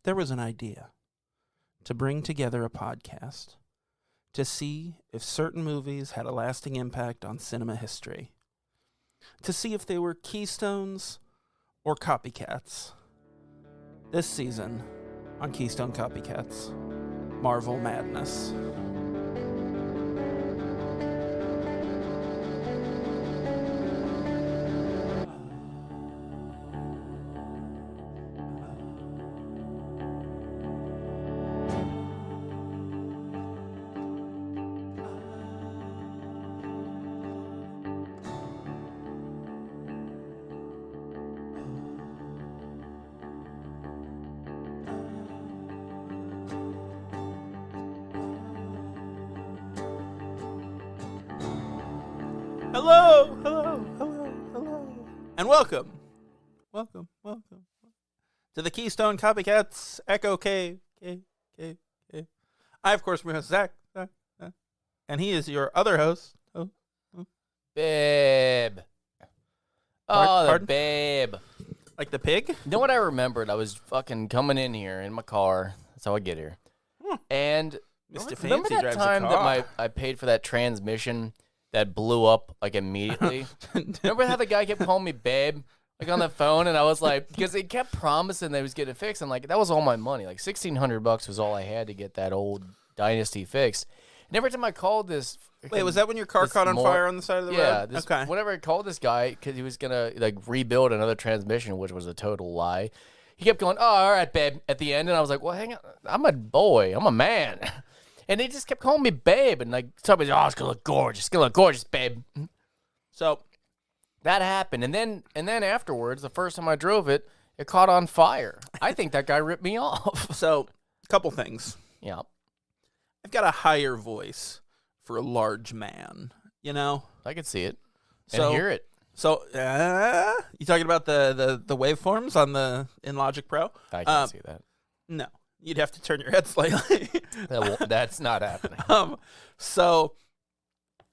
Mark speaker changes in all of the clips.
Speaker 1: there was an idea to bring together a podcast to see if certain movies had a lasting impact on cinema history, to see if they were keystones or copycats. This season on Keystone Copycats, Marvel Madness. Hello, and welcome to the Keystone Copycats Echo K. I, of course, am your host, Zach, and he is your other host.
Speaker 2: Babe.
Speaker 1: Pardon?
Speaker 2: Babe.
Speaker 1: Like the pig?
Speaker 2: You know what I remembered? I was fucking coming in here in my car. That's how I get here. And
Speaker 1: Mr.
Speaker 2: remember
Speaker 1: Fancy
Speaker 2: that
Speaker 1: drives
Speaker 2: time
Speaker 1: a car.
Speaker 2: that I paid for that transmission that blew up like immediately? Remember how the guy kept calling me babe? Like on the phone, and I was like, because he kept promising that he was getting it fixed, and like that was all my money. Like $1,600 was all I had to get that old Dynasty fixed. And every time I called this,
Speaker 1: Wait, was that when your car caught on fire on the side of the road?
Speaker 2: Yeah.
Speaker 1: Okay.
Speaker 2: Whenever I called this guy, because he was gonna like rebuild another transmission, which was a total lie, he kept going, "Oh, all right, babe," at the end, and I was like, "Well, hang on, I'm a boy, I'm a man," and he just kept calling me babe, and like somebody's, "Oh, it's gonna look gorgeous, babe." So that happened, and then afterwards, the first time I drove it, it caught on fire. I think that guy ripped me off.
Speaker 1: So, a couple things.
Speaker 2: Yeah.
Speaker 1: I've got a higher voice for a large man, you know?
Speaker 2: I could see it
Speaker 1: So-
Speaker 2: and hear it.
Speaker 1: So, you talking about the waveforms in Logic Pro?
Speaker 2: I can't see that.
Speaker 1: No. You'd have to turn your head slightly.
Speaker 2: That's not happening.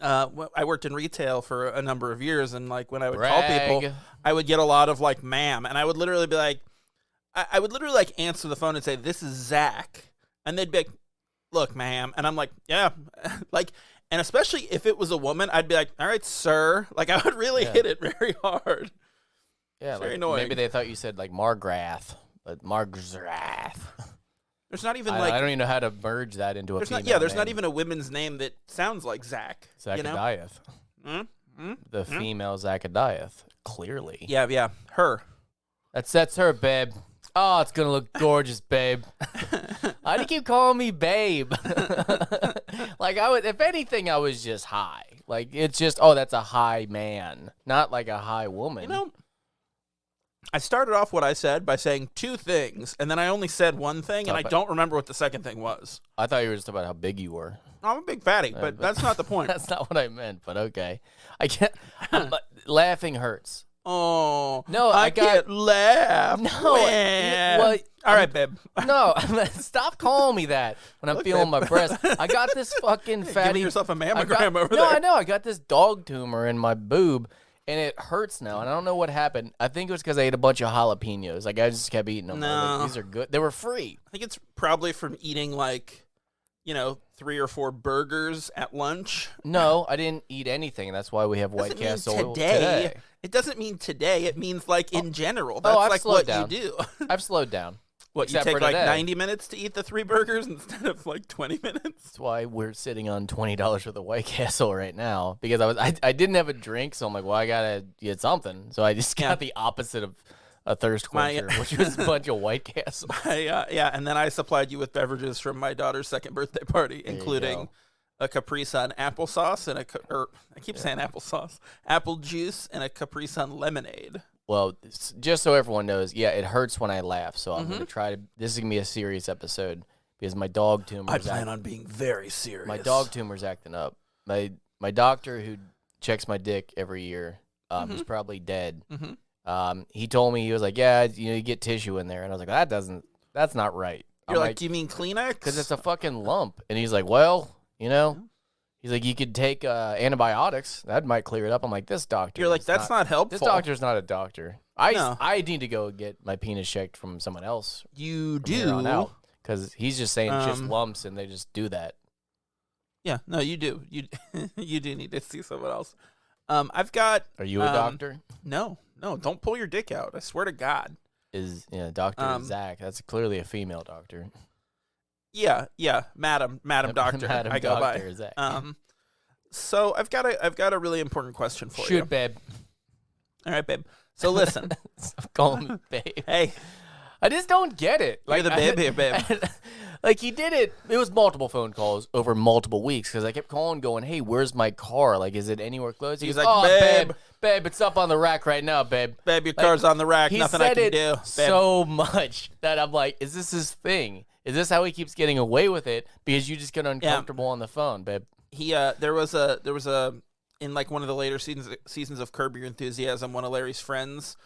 Speaker 1: I worked in retail for a number of years, and like when I would call people,
Speaker 2: Brag.
Speaker 1: I would get a lot of like "ma'am," and I would literally be like, I would literally like answer the phone and say, "This is Zach," and they'd be like, "Look, ma'am," and I'm like, "Yeah," like, and especially if it was a woman, I'd be like, "All right, sir," like I would really hit it very hard.
Speaker 2: Yeah,
Speaker 1: It's very
Speaker 2: like,
Speaker 1: annoying.
Speaker 2: maybe they thought you said like Margrath, but Margrath.
Speaker 1: There's not even
Speaker 2: I don't even know how to merge that into a female
Speaker 1: there's
Speaker 2: name.
Speaker 1: not even a women's name that sounds like Zach. You know?
Speaker 2: Zachadiath. The female Zachadiath, clearly.
Speaker 1: Yeah, her.
Speaker 2: That's her, babe. Oh, it's gonna look gorgeous, babe. Why do you keep calling me babe? Like if anything, I was just high. Like it's just, oh, that's a high man, not like a high woman.
Speaker 1: You know, I started off what I said by saying two things, and then I only said one thing, and I don't remember what the second thing was.
Speaker 2: I thought you were just about how big you were.
Speaker 1: I'm a big fatty, but that's not the point.
Speaker 2: That's not what I meant, but okay. I can't. Laughing hurts.
Speaker 1: Oh,
Speaker 2: No, I
Speaker 1: can't laugh.
Speaker 2: No,
Speaker 1: Well, all right, babe.
Speaker 2: No, stop calling me that when I'm
Speaker 1: Look,
Speaker 2: feeling
Speaker 1: babe.
Speaker 2: my breast. I got this fucking fatty.
Speaker 1: Giving yourself a
Speaker 2: I
Speaker 1: mammogram over
Speaker 2: no,
Speaker 1: there.
Speaker 2: I know. I got this dog tumor in my boob, and it hurts now. And I don't know what happened. I think it was because I ate a bunch of jalapenos. Like I just kept eating them. I was
Speaker 1: No.
Speaker 2: like, these are good. They were free.
Speaker 1: I think it's probably from eating 3 or 4 burgers at lunch.
Speaker 2: No, I didn't eat anything. That's why we have White
Speaker 1: Doesn't mean
Speaker 2: Castle
Speaker 1: today. It doesn't mean today. It means in general. That's
Speaker 2: I've
Speaker 1: like
Speaker 2: slowed
Speaker 1: what
Speaker 2: down.
Speaker 1: you do.
Speaker 2: I've slowed down.
Speaker 1: What, you
Speaker 2: Except
Speaker 1: take
Speaker 2: for
Speaker 1: like
Speaker 2: today.
Speaker 1: 90 minutes to eat the 3 burgers instead of 20 minutes?
Speaker 2: That's why we're sitting on $20 for the White Castle right now, because I didn't have a drink, so I'm like, well, I gotta get something. So I just got the opposite of a thirst quencher, which was a bunch of White Castle.
Speaker 1: And then I supplied you with beverages from my daughter's second birthday party, including a Capri Sun applesauce and I keep saying applesauce, apple juice, and a Capri Sun lemonade.
Speaker 2: Well, just so everyone knows, it hurts when I laugh, so I'm going to try to... This is going to be a serious episode, because my dog tumor...
Speaker 1: I plan on being very serious.
Speaker 2: My dog tumor's acting up. My doctor, who checks my dick every year, he's probably dead. He told me, he was like, you get tissue in there. And I was like, that's not right.
Speaker 1: You're like, do you mean Kleenex?
Speaker 2: Because it's a fucking lump. And he's like, well, He's like, you could take antibiotics. That might clear it up. I'm like, this doctor.
Speaker 1: You're like, that's not helpful.
Speaker 2: This doctor's not a doctor.
Speaker 1: No.
Speaker 2: I need to go get my penis checked from someone else.
Speaker 1: You do.
Speaker 2: Because he's just saying just lumps, and they just do that.
Speaker 1: Yeah, no, you do. You you do need to see someone else. I've got.
Speaker 2: Are you a doctor?
Speaker 1: No, don't pull your dick out. I swear to God.
Speaker 2: Dr. Zach. That's clearly a female doctor.
Speaker 1: Yeah, Madam Doctor.
Speaker 2: Madam
Speaker 1: I go
Speaker 2: Doctor
Speaker 1: by.
Speaker 2: Zach.
Speaker 1: So I've got a really important question for you.
Speaker 2: Shoot, babe.
Speaker 1: All right, babe. So listen.
Speaker 2: Stop calling me babe.
Speaker 1: Hey,
Speaker 2: I just don't get it.
Speaker 1: You're the babe here, babe.
Speaker 2: Like, he did it. It was multiple phone calls over multiple weeks because I kept calling, going, "Hey, where's my car? Like, is it anywhere close?"
Speaker 1: He's
Speaker 2: goes,
Speaker 1: like,
Speaker 2: "Oh, babe, it's up on the rack right now, babe.
Speaker 1: Babe, your car's on the rack. Nothing I can do." Babe.
Speaker 2: So much that I'm like, is this his thing? Is this how he keeps getting away with it? Because you just get uncomfortable on the phone, babe.
Speaker 1: There was a in like one of the later seasons of Curb Your Enthusiasm, one of Larry's friends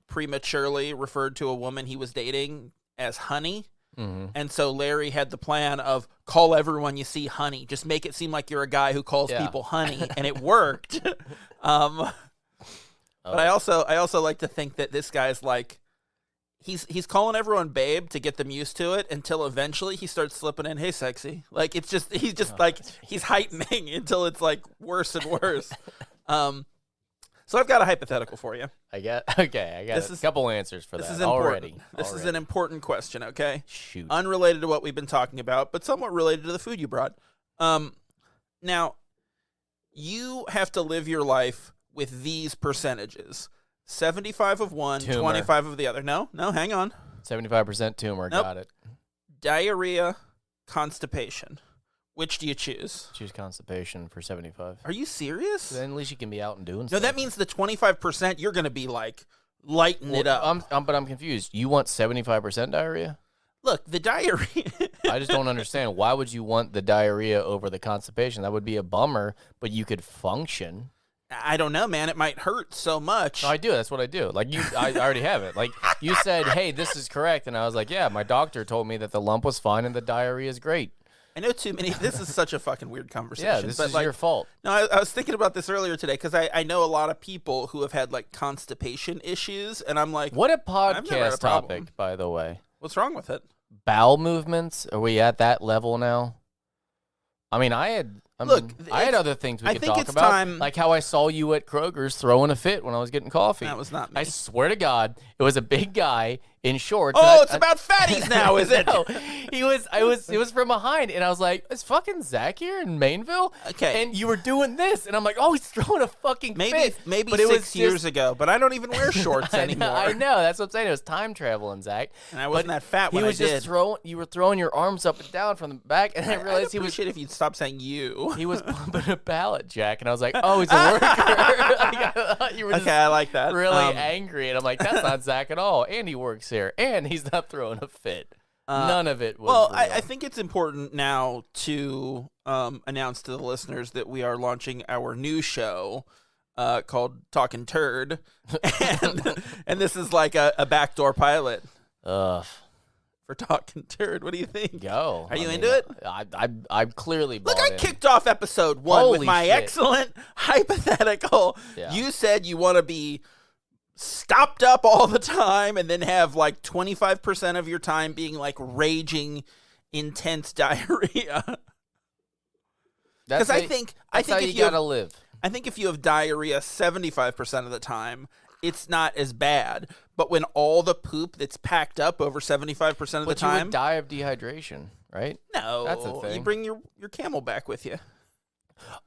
Speaker 1: prematurely referred to a woman he was dating as Honey.
Speaker 2: Mm-hmm.
Speaker 1: And so Larry had the plan of call everyone you see Honey. Just make it seem like you're a guy who calls people Honey, and it worked. But I also like to think that this guy's like he's calling everyone babe to get them used to it until eventually he starts slipping in, "Hey, sexy." Like he's heightening until it's like worse and worse. So I've got a hypothetical for you.
Speaker 2: I got a couple answers for that.
Speaker 1: This is important. This is an important question, okay?
Speaker 2: Shoot.
Speaker 1: Unrelated to what we've been talking about, but somewhat related to the food you brought. Now, you have to live your life with these percentages. 75 of one,
Speaker 2: Tumor.
Speaker 1: 25 of the other. No, hang on.
Speaker 2: 75% tumor,
Speaker 1: Nope.
Speaker 2: got it.
Speaker 1: Diarrhea, constipation. Which do you choose?
Speaker 2: Choose constipation for 75.
Speaker 1: Are you serious?
Speaker 2: Then at least you can be out and doing
Speaker 1: No,
Speaker 2: stuff.
Speaker 1: that means the 25% you're going to be like lighting it up.
Speaker 2: But I'm confused. You want 75% diarrhea?
Speaker 1: Look, the diarrhea.
Speaker 2: I just don't understand. Why would you want the diarrhea over the constipation? That would be a bummer, but you could function.
Speaker 1: I don't know, man. It might hurt so much.
Speaker 2: No, I do. That's what I do. Like I already have it. Like you said, "Hey, this is correct," and I was like, "Yeah, my doctor told me that the lump was fine and the diarrhea is great."
Speaker 1: I know too many. This is such a fucking weird conversation.
Speaker 2: Yeah, this is your fault.
Speaker 1: No, I was thinking about this earlier today because I know a lot of people who have had like constipation issues, and I'm like,
Speaker 2: what a
Speaker 1: I've never had a
Speaker 2: podcast
Speaker 1: problem.
Speaker 2: topic, by the way.
Speaker 1: What's wrong with it?
Speaker 2: Bowel movements? Are we at that level now? I mean, I had other things we could
Speaker 1: think
Speaker 2: talk
Speaker 1: it's
Speaker 2: about,
Speaker 1: time-
Speaker 2: like how I saw you at Kroger's throwing a fit when I was getting coffee.
Speaker 1: That was not me.
Speaker 2: I swear to God, it was a big guy in shorts.
Speaker 1: Oh, it's about fatties now, is it?
Speaker 2: No, it was from behind, and I was like, "Is fucking Zach here in Mainville?"
Speaker 1: Okay.
Speaker 2: And you were doing this, and I'm like, "Oh, he's throwing a fucking fit."
Speaker 1: Maybe
Speaker 2: But it was
Speaker 1: 6 years ago, but I don't even wear shorts anymore.
Speaker 2: I know. That's what I'm saying. It was time traveling, Zach.
Speaker 1: And I wasn't
Speaker 2: But
Speaker 1: that fat when
Speaker 2: he was
Speaker 1: I did.
Speaker 2: just throwing. You were throwing your arms up and down from the back, and I realized
Speaker 1: I'd appreciate if you'd stop saying you.
Speaker 2: he was pumping a pallet jack, and I was like, "Oh, he's a worker." Like, I thought you were just
Speaker 1: Okay, I like that.
Speaker 2: really angry, and I'm like, "That's not Zach at all." And he works here, and he's not throwing a fit. None of it was.
Speaker 1: Well,
Speaker 2: real.
Speaker 1: I think it's important now to announce to the listeners that we are launching our new show called Talkin' Turd, and this is like a backdoor pilot
Speaker 2: Ugh.
Speaker 1: for Talkin' Turd. What do you think?
Speaker 2: Go.
Speaker 1: Are you into it?
Speaker 2: I'm clearly bought
Speaker 1: Look, I
Speaker 2: in.
Speaker 1: kicked off episode 1 with
Speaker 2: Holy
Speaker 1: my
Speaker 2: shit.
Speaker 1: excellent hypothetical.
Speaker 2: Yeah.
Speaker 1: You said you want to be stopped up all the time and then have like 25% of your time being like raging intense diarrhea. Because I think
Speaker 2: that's how
Speaker 1: if
Speaker 2: you gotta live.
Speaker 1: I think if you have diarrhea 75% of the time, it's not as bad. But when all the poop that's packed up over 75% of the
Speaker 2: But you
Speaker 1: time,
Speaker 2: would die of dehydration, right?
Speaker 1: no,
Speaker 2: That's a thing.
Speaker 1: you bring your camel back with you.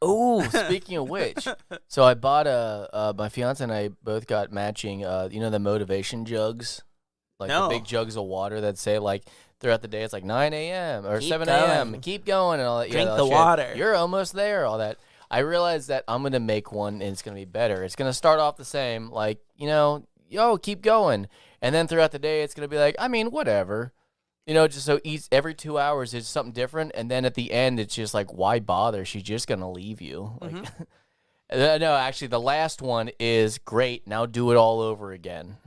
Speaker 2: Oh, speaking of which, so I bought my fiance and I both got matching, the motivation jugs, like
Speaker 1: No.
Speaker 2: the big jugs of water that say like throughout the day it's like 9 a.m. or
Speaker 1: Keep
Speaker 2: 7 a.m.
Speaker 1: going.
Speaker 2: Keep going and all that.
Speaker 1: Drink
Speaker 2: that
Speaker 1: the
Speaker 2: shit.
Speaker 1: water.
Speaker 2: You're almost there. All that. I realized that I'm gonna make one and it's gonna be better. It's gonna start off the same, like keep going, and then throughout the day it's gonna be like, I mean, whatever. Just so every 2 hours it's something different, and then at the end it's just like, why bother? She's just gonna leave you. Like, no, actually, the last one is great. Now do it all over again.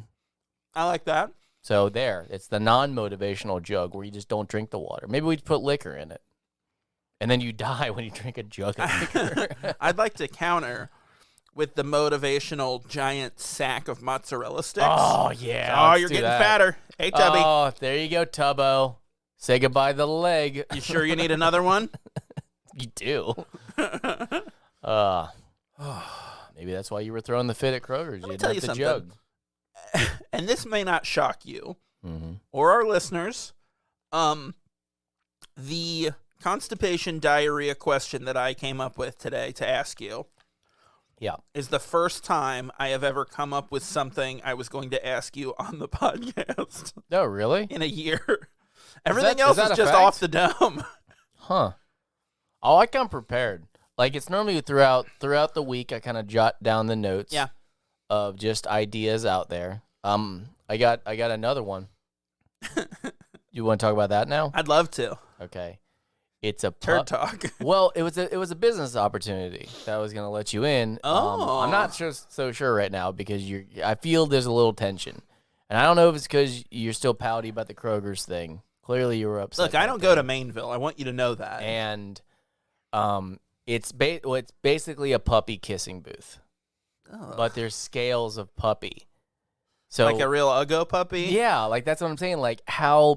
Speaker 1: I like that.
Speaker 2: So it's the non-motivational jug where you just don't drink the water. Maybe we'd put liquor in it, and then you die when you drink a jug of liquor.
Speaker 1: I'd like to counter with the motivational giant sack of mozzarella sticks.
Speaker 2: Oh, yeah.
Speaker 1: Oh,
Speaker 2: let's
Speaker 1: you're
Speaker 2: do
Speaker 1: getting
Speaker 2: that.
Speaker 1: fatter. Hey, Tubby.
Speaker 2: Oh, there you go, Tubbo. Say goodbye to the leg.
Speaker 1: You sure you need another one?
Speaker 2: You do. Maybe that's why you were throwing the fit at Kroger's.
Speaker 1: Let me
Speaker 2: You
Speaker 1: tell
Speaker 2: didn't
Speaker 1: you
Speaker 2: have the
Speaker 1: something.
Speaker 2: jug.
Speaker 1: And this may not shock you
Speaker 2: Mm-hmm.
Speaker 1: or our listeners. The constipation diarrhea question that I came up with today to ask you is the first time I have ever come up with something I was going to ask you on the podcast
Speaker 2: Oh, really?
Speaker 1: in a year. Everything else
Speaker 2: that
Speaker 1: is
Speaker 2: a
Speaker 1: just
Speaker 2: fact?
Speaker 1: off the dome.
Speaker 2: Huh. Oh, I come prepared. Like, it's normally throughout the week, I kind of jot down the notes of just ideas out there. I got another one. You want to talk about that now?
Speaker 1: I'd love to.
Speaker 2: Okay. It's a
Speaker 1: Turd talk.
Speaker 2: Well, it was a business opportunity that I was going to let you in.
Speaker 1: Oh.
Speaker 2: I'm not so sure right now because I feel there's a little tension. And I don't know if it's because you're still pouty about the Kroger's thing. Clearly you were upset.
Speaker 1: Look, I don't go to Mainville. I want you to know that.
Speaker 2: And it's basically a puppy kissing booth.
Speaker 1: Ugh.
Speaker 2: But there's scales of puppy. So
Speaker 1: like a real Uggo puppy?
Speaker 2: Yeah, like that's what I'm saying. Like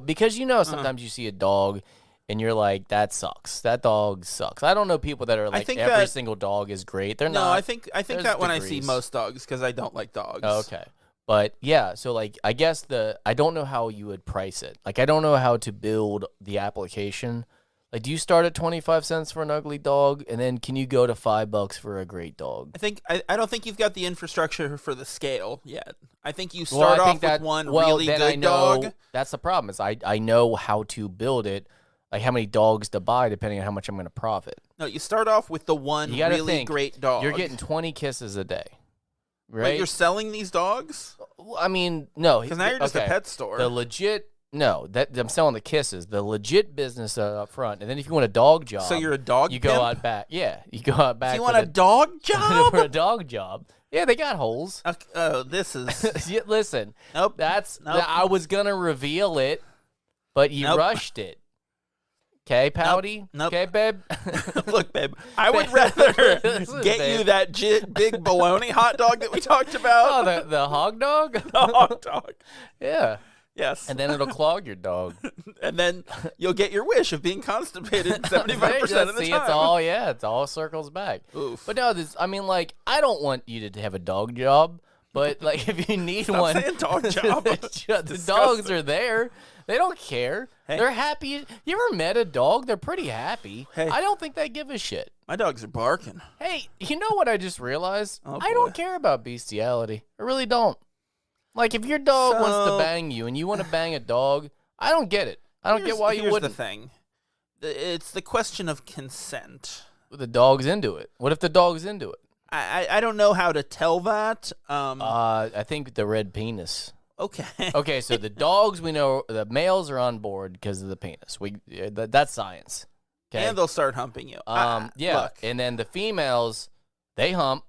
Speaker 2: because sometimes you see a dog and you're like, that sucks. That dog sucks. I don't know people that are like every single dog is great. They're not.
Speaker 1: No, I think that when I see
Speaker 2: degrees.
Speaker 1: most dogs because I don't like dogs.
Speaker 2: Oh, okay. But yeah, so like I guess I don't know how you would price it. Like I don't know how to build the application. Like, do you start at 25 cents for an ugly dog, and then can you go to $5 for a great dog?
Speaker 1: I don't think you've got the infrastructure for the scale yet. I think you start off with one really good dog.
Speaker 2: That's the problem. Is I know how to build it, like how many dogs to buy depending on how much I'm going to profit.
Speaker 1: No, you start off with the one really great dog.
Speaker 2: You're getting 20 kisses a day, right?
Speaker 1: Wait, you're selling these dogs?
Speaker 2: I mean, no,
Speaker 1: because now you're just a pet store.
Speaker 2: The legit. No, I'm selling the kisses, the legit business up front, and then if you want a dog job,
Speaker 1: so you're a dog.
Speaker 2: You
Speaker 1: pimp?
Speaker 2: go out back. Yeah, you go out back.
Speaker 1: So you want a dog job?
Speaker 2: For a dog job? Yeah, they got holes.
Speaker 1: Okay, oh, this is.
Speaker 2: Yeah, listen,
Speaker 1: Nope.
Speaker 2: I was gonna reveal it, but you rushed it. Okay, Pouty.
Speaker 1: Nope.
Speaker 2: Okay, babe.
Speaker 1: Look, babe, I would rather get you that big bologna hot dog that we talked about.
Speaker 2: Oh, the hog dog.
Speaker 1: The hog dog.
Speaker 2: Yeah.
Speaker 1: Yes.
Speaker 2: And then it'll clog your dog.
Speaker 1: And then you'll get your wish of being constipated 75% of the time.
Speaker 2: It's all circles back.
Speaker 1: Oof.
Speaker 2: But no, I mean, like, I don't want you to have a dog job, but, like, if you need
Speaker 1: Stop
Speaker 2: one.
Speaker 1: saying dog job.
Speaker 2: The dogs are there. They don't care.
Speaker 1: Hey.
Speaker 2: They're happy. You ever met a dog? They're pretty happy.
Speaker 1: Hey.
Speaker 2: I don't think they give a shit.
Speaker 1: My dogs are barking.
Speaker 2: Hey, you know what I just realized?
Speaker 1: Oh,
Speaker 2: I don't care about bestiality. I really don't. Like, if your dog wants to bang you and you want to bang a dog, I don't get it. I don't get why you wouldn't.
Speaker 1: Here's the thing. It's the question of consent.
Speaker 2: The dog's into it. What if the dog's into it?
Speaker 1: I don't know how to tell that.
Speaker 2: I think the red penis.
Speaker 1: Okay.
Speaker 2: Okay, so the dogs, we know the males are on board because of the penis. That's science. Okay,
Speaker 1: And they'll start humping you.
Speaker 2: yeah,
Speaker 1: Look.
Speaker 2: and then the females, they hump.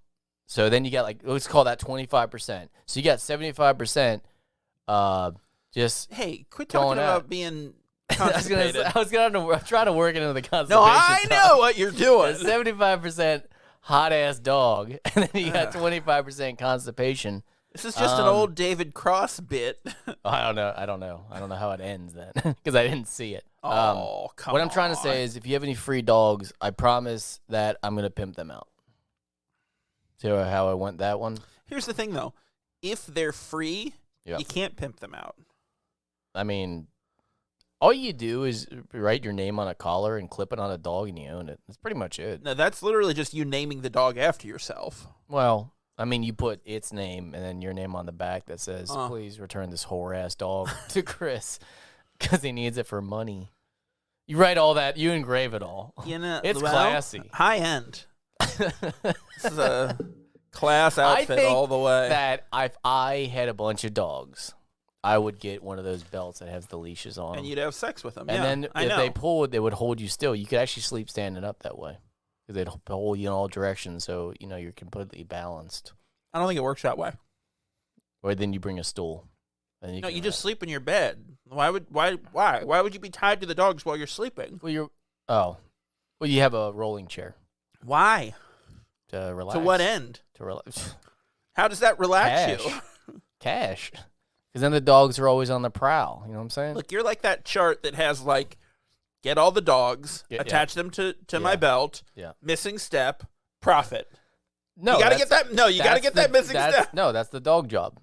Speaker 2: So then you got let's call that 25%. So you got 75%. Just
Speaker 1: hey, quit talking about being constipated.
Speaker 2: I was gonna try to work it into the constipation.
Speaker 1: No, I know what you're doing.
Speaker 2: 75% hot ass dog, and then you got 25% constipation.
Speaker 1: This is just an old David Cross bit.
Speaker 2: I don't know. I don't know how it ends then because I didn't see it.
Speaker 1: Come on.
Speaker 2: What I'm trying to say is, if you have any free dogs, I promise that I'm gonna pimp them out. See how I went that one?
Speaker 1: Here's the thing, though. If they're free,
Speaker 2: Yep.
Speaker 1: you can't pimp them out.
Speaker 2: I mean, all you do is write your name on a collar and clip it on a dog, and you own it. That's pretty much it.
Speaker 1: No, that's literally just you naming the dog after yourself.
Speaker 2: Well, I mean, you put its name and then your name on the back that says, please return this whore-ass dog to Chris because he needs it for money. You write all that. You engrave it all.
Speaker 1: You know,
Speaker 2: it's classy.
Speaker 1: High end. This is a class outfit all the way.
Speaker 2: That if I had a bunch of dogs, I would get one of those belts that has the leashes on.
Speaker 1: And you'd have sex with them.
Speaker 2: And then if they pulled, they would hold you still. You could actually sleep standing up that way. Because they'd hold you in all directions, so you're completely balanced.
Speaker 1: I don't think it works that way.
Speaker 2: Or then you bring a stool. And
Speaker 1: you just sleep in your bed. Why would you be tied to the dogs while you're sleeping?
Speaker 2: Well, Well, you have a rolling chair
Speaker 1: Why?
Speaker 2: to relax.
Speaker 1: To what end?
Speaker 2: To relax.
Speaker 1: How does that relax
Speaker 2: Cash.
Speaker 1: you?
Speaker 2: Cash. Because then the dogs are always on the prowl. You know what I'm saying?
Speaker 1: Look, you're like that chart that has like, get all the dogs, attach them to my belt, missing step, profit.
Speaker 2: No,
Speaker 1: you gotta get that. No, you gotta get that missing step.
Speaker 2: No, that's the dog job.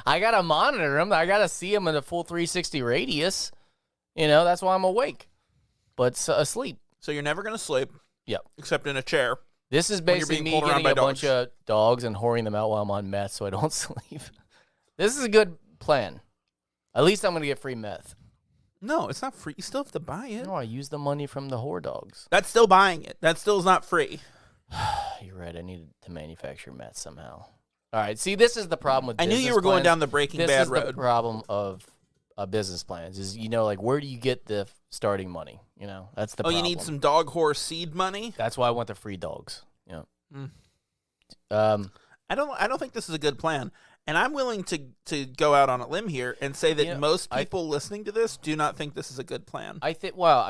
Speaker 2: I gotta monitor them. I gotta see them in a full 360 radius. You know, that's why I'm awake, but asleep.
Speaker 1: So you're never gonna sleep.
Speaker 2: Yep.
Speaker 1: Except in a chair.
Speaker 2: This is basically me getting a bunch of dogs and whoring them out while I'm on meth, so I don't sleep. This is a good plan. At least I'm gonna get free meth.
Speaker 1: No, it's not free. You still have to buy it.
Speaker 2: No, I use the money from the whore dogs.
Speaker 1: That's still buying it. That still is not free.
Speaker 2: You're right. I needed to manufacture meth somehow. All right. See, this is the problem with
Speaker 1: I knew you were going down the Breaking Bad road.
Speaker 2: This is the problem of business plans is, like, where do you get the starting money? That's the problem.
Speaker 1: You need some dog whore seed money?
Speaker 2: That's why I want the free dogs. Yeah.
Speaker 1: I don't think this is a good plan. And I'm willing to go out on a limb here and say that most people listening to this do not think this is a good plan.
Speaker 2: I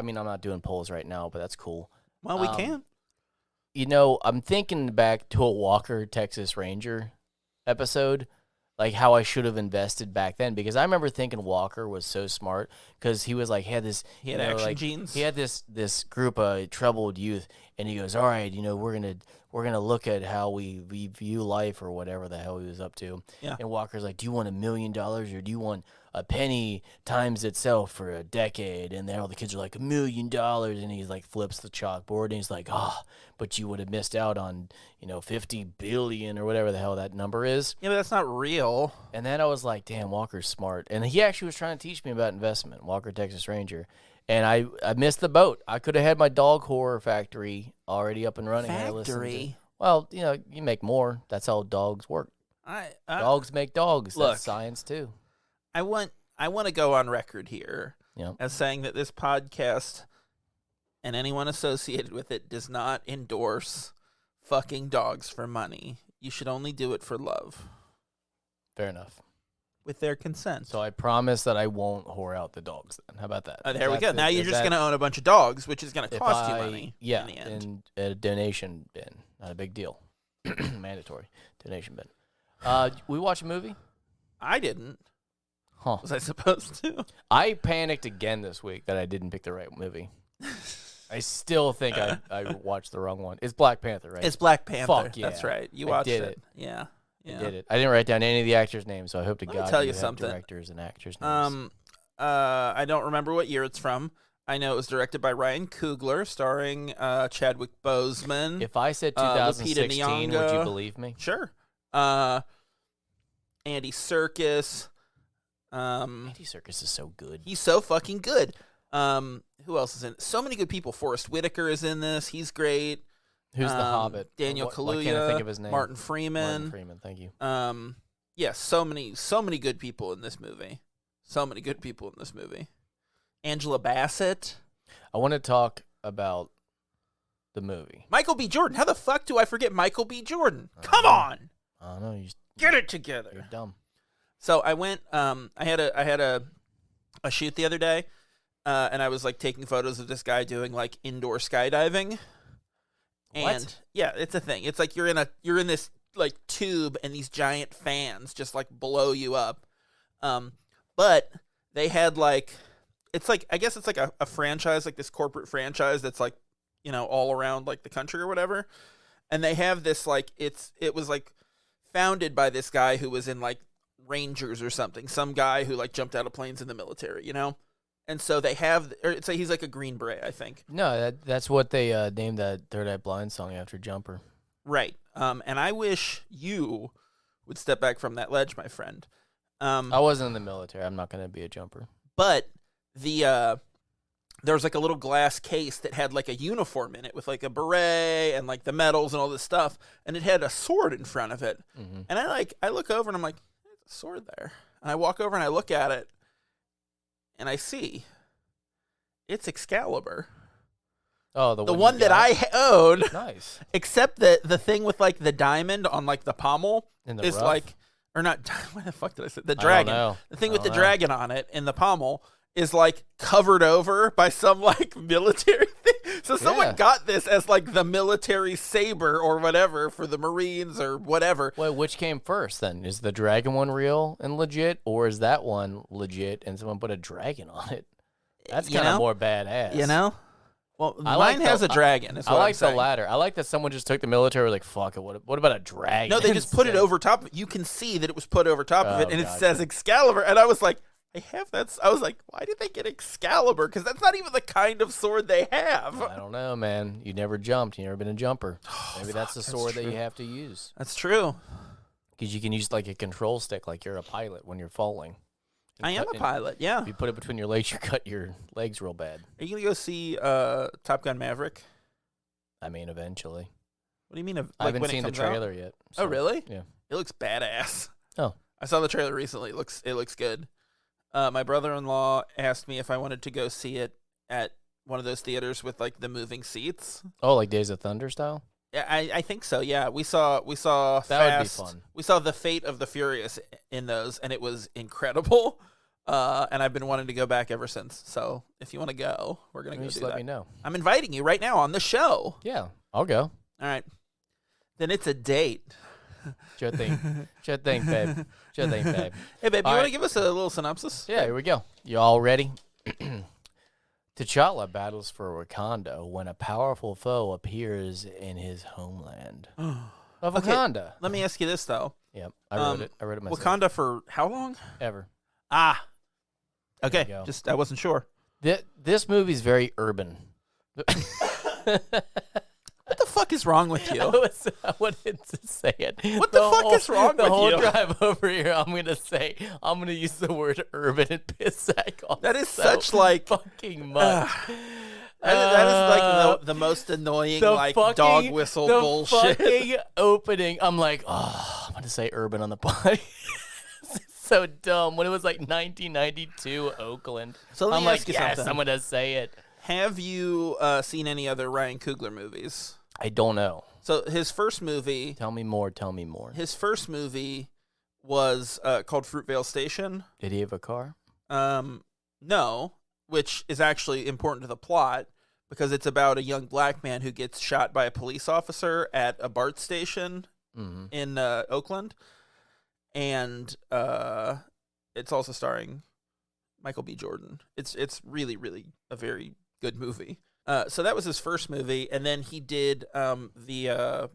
Speaker 2: mean, I'm not doing polls right now, but that's cool.
Speaker 1: Well, we can.
Speaker 2: I'm thinking back to a Walker, Texas Ranger episode, like how I should have invested back then, because I remember thinking Walker was so smart because he was like, he had
Speaker 1: action genes.
Speaker 2: He had this group of troubled youth, and he goes, all right, we're gonna look at how we view life or whatever the hell he was up to.
Speaker 1: Yeah.
Speaker 2: And Walker's like, do you want $1 million or do you want a penny times itself for a decade? And then all the kids are like, $1 million, and he's like flips the chalkboard and he's like, but you would have missed out on 50 billion or whatever the hell that number is.
Speaker 1: Yeah, but that's not real.
Speaker 2: And then I was like, damn, Walker's smart. And he actually was trying to teach me about investment, Walker, Texas Ranger. And I missed the boat. I could have had my dog horror factory already up and running.
Speaker 1: Factory?
Speaker 2: Well, you make more. That's how dogs work. Dogs make dogs.
Speaker 1: Look,
Speaker 2: that's science too.
Speaker 1: I want to go on record here as saying that this podcast and anyone associated with it does not endorse fucking dogs for money. You should only do it for love.
Speaker 2: Fair enough.
Speaker 1: With their consent.
Speaker 2: So I promise that I won't whore out the dogs then. How about that?
Speaker 1: There we go. Now you're just going to own a bunch of dogs, which is going to cost you money in the end.
Speaker 2: In a donation bin. Not a big deal. Mandatory donation bin. We watch a movie?
Speaker 1: I didn't.
Speaker 2: Huh.
Speaker 1: Was I supposed to?
Speaker 2: I panicked again this week that I didn't pick the right movie. I still think I watched the wrong one. It's Black Panther, right?
Speaker 1: It's Black Panther.
Speaker 2: Fuck yeah.
Speaker 1: That's right. You watched it.
Speaker 2: Yeah.
Speaker 1: Yeah.
Speaker 2: I did it. I didn't write down any of the actors' names, so I hope to
Speaker 1: Let me
Speaker 2: God
Speaker 1: tell you
Speaker 2: have
Speaker 1: something.
Speaker 2: directors and actors' names.
Speaker 1: I don't remember what year it's from. I know it was directed by Ryan Coogler, starring Chadwick Boseman.
Speaker 2: If I said 2016, would you believe me?
Speaker 1: Sure. Andy Serkis.
Speaker 2: Andy Serkis is so good.
Speaker 1: He's so fucking good. Who else is in it? So many good people. Forrest Whitaker is in this. He's great.
Speaker 2: Who's the Hobbit?
Speaker 1: Daniel Kaluuya.
Speaker 2: Why can't I think of his name?
Speaker 1: Martin Freeman.
Speaker 2: Thank you.
Speaker 1: Yeah, so many good people in this movie. So many good people in this movie. Angela Bassett.
Speaker 2: I want to talk about the movie.
Speaker 1: Michael B. Jordan. How the fuck do I forget Michael B. Jordan? Come on.
Speaker 2: I don't know.
Speaker 1: Get it together.
Speaker 2: You're dumb.
Speaker 1: So I went. I had a shoot the other day, and I was like taking photos of this guy doing like indoor skydiving. And
Speaker 2: what?
Speaker 1: Yeah, it's a thing. It's like you're in this like tube, and these giant fans just like blow you up. But they had like, it's like, I guess it's like a franchise, like this corporate franchise that's like, all around like the country or whatever. And they have this like, it was like founded by this guy who was in like Rangers or something, some guy who like jumped out of planes in the military, And so they have, he's like a Green Beret, I think.
Speaker 2: No, that's what they named that Third Eye Blind song after, Jumper.
Speaker 1: Right. And I wish you would step back from that ledge, my friend.
Speaker 2: I wasn't in the military. I'm not going to be a jumper.
Speaker 1: But there was like a little glass case that had like a uniform in it with like a beret and like the medals and all this stuff, and it had a sword in front of it. Mm-hmm. And I look over and I'm like, there's a sword there. And I walk over and I look at it, and I see it's Excalibur.
Speaker 2: Oh, the
Speaker 1: one that I own.
Speaker 2: Nice.
Speaker 1: Except that the thing with like the diamond on like the pommel is
Speaker 2: rough?
Speaker 1: like, or not. What the fuck did I say? The dragon. The thing with the dragon on it in the pommel is like covered over by some like military thing. So someone got this as like the military saber or whatever for the Marines or whatever.
Speaker 2: Well, which came first then? Is the dragon one real and legit, or is that one legit and someone put a dragon on it? That's kind of more badass.
Speaker 1: You know? Well, mine has a dragon.
Speaker 2: I like the latter. I like that someone just took the military, like, fuck it, what about a dragon?
Speaker 1: No, they just put it over top of it. You can see that it was put over top of it, and it says Excalibur. And I was like, I have that. I was like, why did they get Excalibur? Because that's not even the kind of sword they have.
Speaker 2: I don't know, man. You never jumped. You never been a jumper. Maybe that's the sword that you have to use.
Speaker 1: That's true.
Speaker 2: Because you can use like a control stick, like you're a pilot when you're falling.
Speaker 1: I am a pilot, yeah.
Speaker 2: If you put it between your legs, you cut your legs real bad.
Speaker 1: Are you going to go see Top Gun Maverick?
Speaker 2: I mean, eventually.
Speaker 1: What do you mean? Like,
Speaker 2: I haven't seen the trailer yet.
Speaker 1: So, oh, really?
Speaker 2: Yeah.
Speaker 1: It looks badass.
Speaker 2: Oh.
Speaker 1: I saw the trailer recently. It looks good. My brother-in-law asked me if I wanted to go see it at one of those theaters with like the moving seats.
Speaker 2: Oh, like Days of Thunder style?
Speaker 1: Yeah, I think so. Yeah, we saw
Speaker 2: that
Speaker 1: Fast.
Speaker 2: Would be fun.
Speaker 1: We saw The Fate of the Furious in those, and it was incredible. And I've been wanting to go back ever since. So if you want to go, we're gonna go
Speaker 2: just
Speaker 1: do
Speaker 2: let
Speaker 1: that.
Speaker 2: me know.
Speaker 1: I'm inviting you right now on the show.
Speaker 2: Yeah, I'll go.
Speaker 1: All right, then it's a date.
Speaker 2: Sure thing. Sure thing, babe. Sure thing, babe.
Speaker 1: Hey, babe, you want to give us a little synopsis?
Speaker 2: Yeah, here we go. You all ready? T'Challa battles for Wakanda when a powerful foe appears in his homeland of Wakanda.
Speaker 1: Let me ask you this, though.
Speaker 2: Yep, I wrote it. I wrote it myself.
Speaker 1: Wakanda for how long?
Speaker 2: Ever.
Speaker 1: Ah. Okay, I wasn't sure.
Speaker 2: This movie's very urban.
Speaker 1: What the fuck is wrong with you?
Speaker 2: I wanted to say it.
Speaker 1: What the fuck is wrong with you?
Speaker 2: The whole drive over here, I'm gonna use the word urban and piss Zach off.
Speaker 1: That is such like
Speaker 2: fucking much.
Speaker 1: That is like the most annoying like dog whistle bullshit.
Speaker 2: Fucking opening. I'm like, I'm gonna say urban on the pod. So dumb. When it was like 1992 Oakland.
Speaker 1: So let me ask you something.
Speaker 2: I'm gonna say it.
Speaker 1: Have you seen any other Ryan Coogler movies?
Speaker 2: I don't know.
Speaker 1: So his first movie...
Speaker 2: Tell me more, tell me more.
Speaker 1: His first movie was called Fruitvale Station.
Speaker 2: Did he have a car?
Speaker 1: No, which is actually important to the plot because it's about a young black man who gets shot by a police officer at a BART station in Oakland. And it's also starring Michael B. Jordan. It's really, really a very good movie. So that was his first movie, and then he did the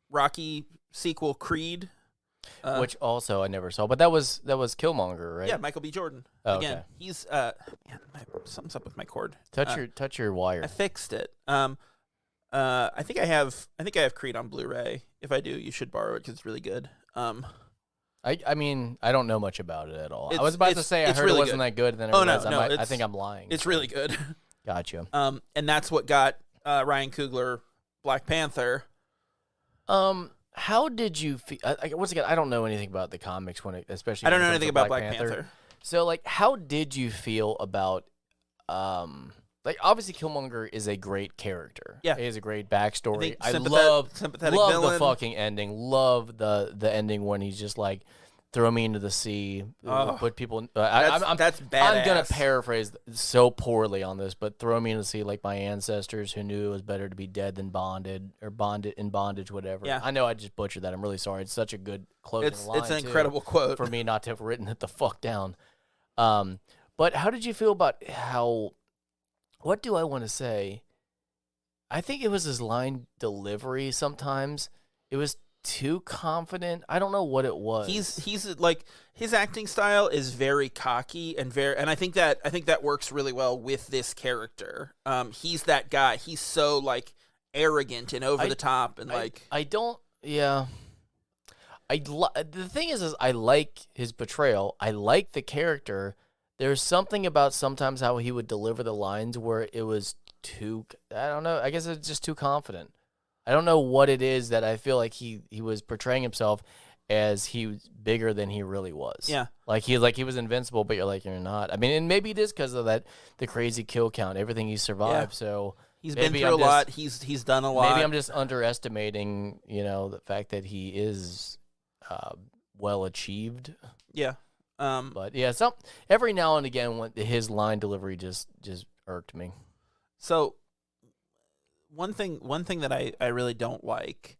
Speaker 1: Rocky sequel, Creed,
Speaker 2: which also I never saw. But that was Killmonger, right?
Speaker 1: Yeah, Michael B. Jordan.
Speaker 2: Oh,
Speaker 1: Again,
Speaker 2: okay.
Speaker 1: he's something's up with my cord.
Speaker 2: Touch your wire.
Speaker 1: I fixed it. I think I have Creed on Blu-ray. If I do, you should borrow it because it's really good.
Speaker 2: I mean, I don't know much about it at all. I was about to say I heard
Speaker 1: really
Speaker 2: it wasn't that good, and then I realized I think I'm lying.
Speaker 1: It's really good.
Speaker 2: Gotcha.
Speaker 1: And that's what got Ryan Coogler Black Panther.
Speaker 2: How did you feel? Once again, I don't know anything about the comics especially.
Speaker 1: I don't know anything about Black Panther.
Speaker 2: So, like, how did you feel about like, obviously, Killmonger is a great character.
Speaker 1: Yeah.
Speaker 2: He has a great backstory. I
Speaker 1: sympathetic
Speaker 2: love
Speaker 1: villain.
Speaker 2: the fucking ending. Love the ending when he's just like, throw me into the sea. Put people.
Speaker 1: That's badass.
Speaker 2: I'm gonna paraphrase so poorly on this, but throw me into the sea like my ancestors who knew it was better to be dead than bonded in bondage, whatever.
Speaker 1: Yeah.
Speaker 2: I know I just butchered that. I'm really sorry. It's such a good closing line.
Speaker 1: It's an incredible quote
Speaker 2: for me not to have written it the fuck down. But how did you feel about how? What do I want to say? I think it was his line delivery sometimes. It was too confident. I don't know what it was.
Speaker 1: He's like, his acting style is very cocky and I think that works really well with this character. He's that guy. He's so like arrogant and over the top and
Speaker 2: the thing is I like his portrayal. I like the character. There's something about sometimes how he would deliver the lines where it was too, I don't know, I guess it's just too confident. I don't know what it is that I feel like he was portraying himself as he was bigger than he really was.
Speaker 1: Yeah.
Speaker 2: Like he was invincible, but you're like, you're not. I mean, and maybe it is because of the crazy kill count, everything he survived. Yeah. So
Speaker 1: he's been through a lot. He's done a lot.
Speaker 2: Maybe I'm just underestimating, the fact that he is well achieved.
Speaker 1: Yeah.
Speaker 2: But yeah, every now and again, when his line delivery just irked me.
Speaker 1: So one thing that I really don't like,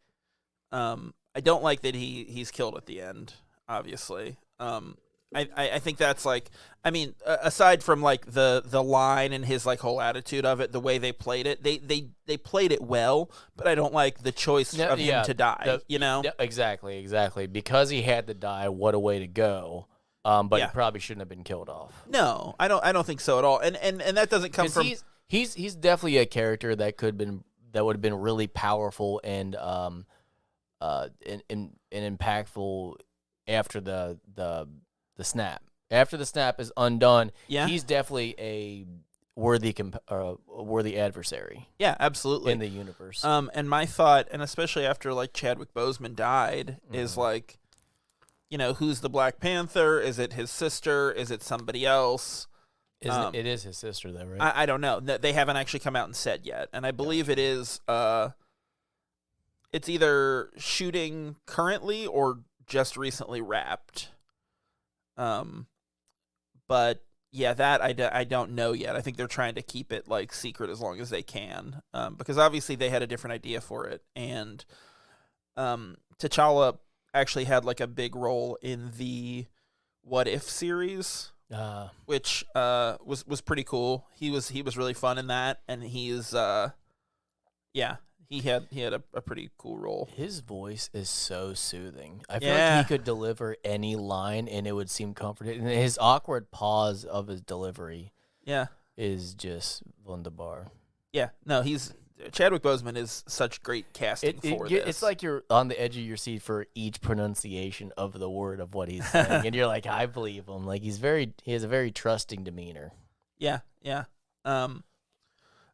Speaker 1: I don't like that he's killed at the end. Obviously, I think that's like, I mean, aside from like the line and his like whole attitude of it, the way they played it, they played it well, but I don't like the choice of him to die.
Speaker 2: Yeah, exactly. Because he had to die, what a way to go. But he probably shouldn't have been killed off.
Speaker 1: No, I don't think so at all. And that doesn't come from.
Speaker 2: He's definitely a character that would have been really powerful and impactful after the snap. After the snap is undone, he's definitely a worthy adversary.
Speaker 1: Yeah, absolutely.
Speaker 2: In the universe.
Speaker 1: And my thought, and especially after like Chadwick Boseman died, is like, who's the Black Panther? Is it his sister? Is it somebody else?
Speaker 2: It is his sister, though, right?
Speaker 1: I don't know. They haven't actually come out and said yet, and I believe it is. It's either shooting currently or just recently wrapped. But yeah, that I don't know yet. I think they're trying to keep it like secret as long as they can, because obviously they had a different idea for it, and T'Challa actually had like a big role in the What If series, which was pretty cool. He was really fun in that, and he's he had a pretty cool role.
Speaker 2: His voice is so soothing. I feel like he could deliver any line and it would seem comforting. And his awkward pause of his delivery is just wunderbar.
Speaker 1: Yeah, no, Chadwick Boseman is such great casting for this.
Speaker 2: It's like you're on the edge of your seat for each pronunciation of the word of what he's saying, and you're like, I believe him. Like he has a very trusting demeanor.
Speaker 1: Yeah.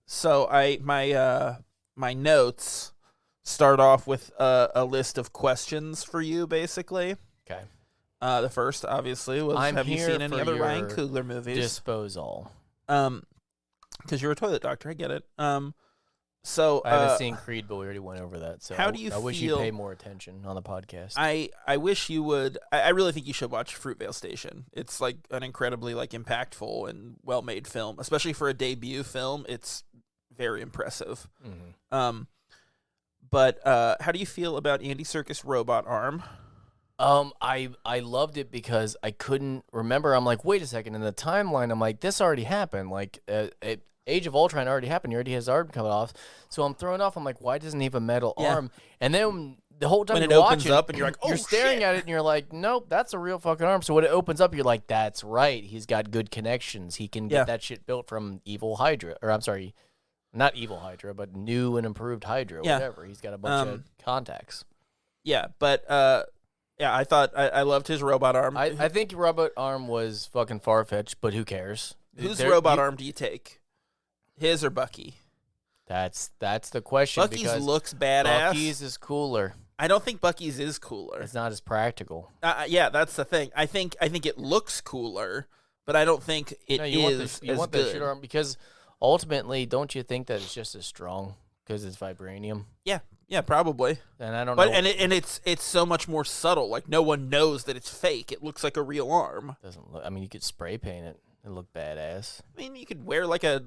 Speaker 1: So my notes start off with a list of questions for you, basically.
Speaker 2: Okay.
Speaker 1: The first, obviously, was have you seen any other Ryan Coogler movies?
Speaker 2: Disposal.
Speaker 1: Because you're a toilet doctor, I get it. So
Speaker 2: I haven't seen Creed, but we already went over that. So
Speaker 1: how do you
Speaker 2: I wish you'd pay more attention on the podcast.
Speaker 1: I wish you would. I really think you should watch Fruitvale Station. It's like an incredibly like impactful and well made film, especially for a debut film. It's very impressive.
Speaker 2: Mm-hmm.
Speaker 1: But how do you feel about Andy Serkis' robot arm?
Speaker 2: I loved it because I couldn't remember. I'm like, wait a second. In the timeline, I'm like, this already happened. Like, Age of Ultron already happened. He already has his arm coming off. So I'm thrown off. I'm like, why doesn't he have a metal arm? And then the whole time
Speaker 1: when it
Speaker 2: you're
Speaker 1: opens
Speaker 2: watching,
Speaker 1: up and you're like, oh,
Speaker 2: you're staring at it and you're like, nope, that's a real fucking arm. So when it opens up, you're like, that's right. He's got good connections. He can get that shit built from Evil Hydra. Or I'm sorry, not Evil Hydra, but new and improved Hydra. Whatever. He's got a bunch of contacts.
Speaker 1: Yeah, but I thought I loved his robot arm.
Speaker 2: I think robot arm was fucking far-fetched, but who cares?
Speaker 1: Whose robot arm do you take? His or Bucky?
Speaker 2: That's the question.
Speaker 1: Bucky's looks badass.
Speaker 2: Bucky's is cooler.
Speaker 1: I don't think Bucky's is cooler.
Speaker 2: It's not as practical.
Speaker 1: Yeah, that's the thing. I think it looks cooler, but I don't think it is
Speaker 2: you want
Speaker 1: good.
Speaker 2: the shit arm because ultimately, don't you think that it's just as strong because it's vibranium?
Speaker 1: Yeah, probably.
Speaker 2: And I don't know.
Speaker 1: And it's so much more subtle. Like no one knows that it's fake. It looks like a real arm.
Speaker 2: Doesn't look. I mean, you could spray paint it and look badass.
Speaker 1: I mean, you could wear like a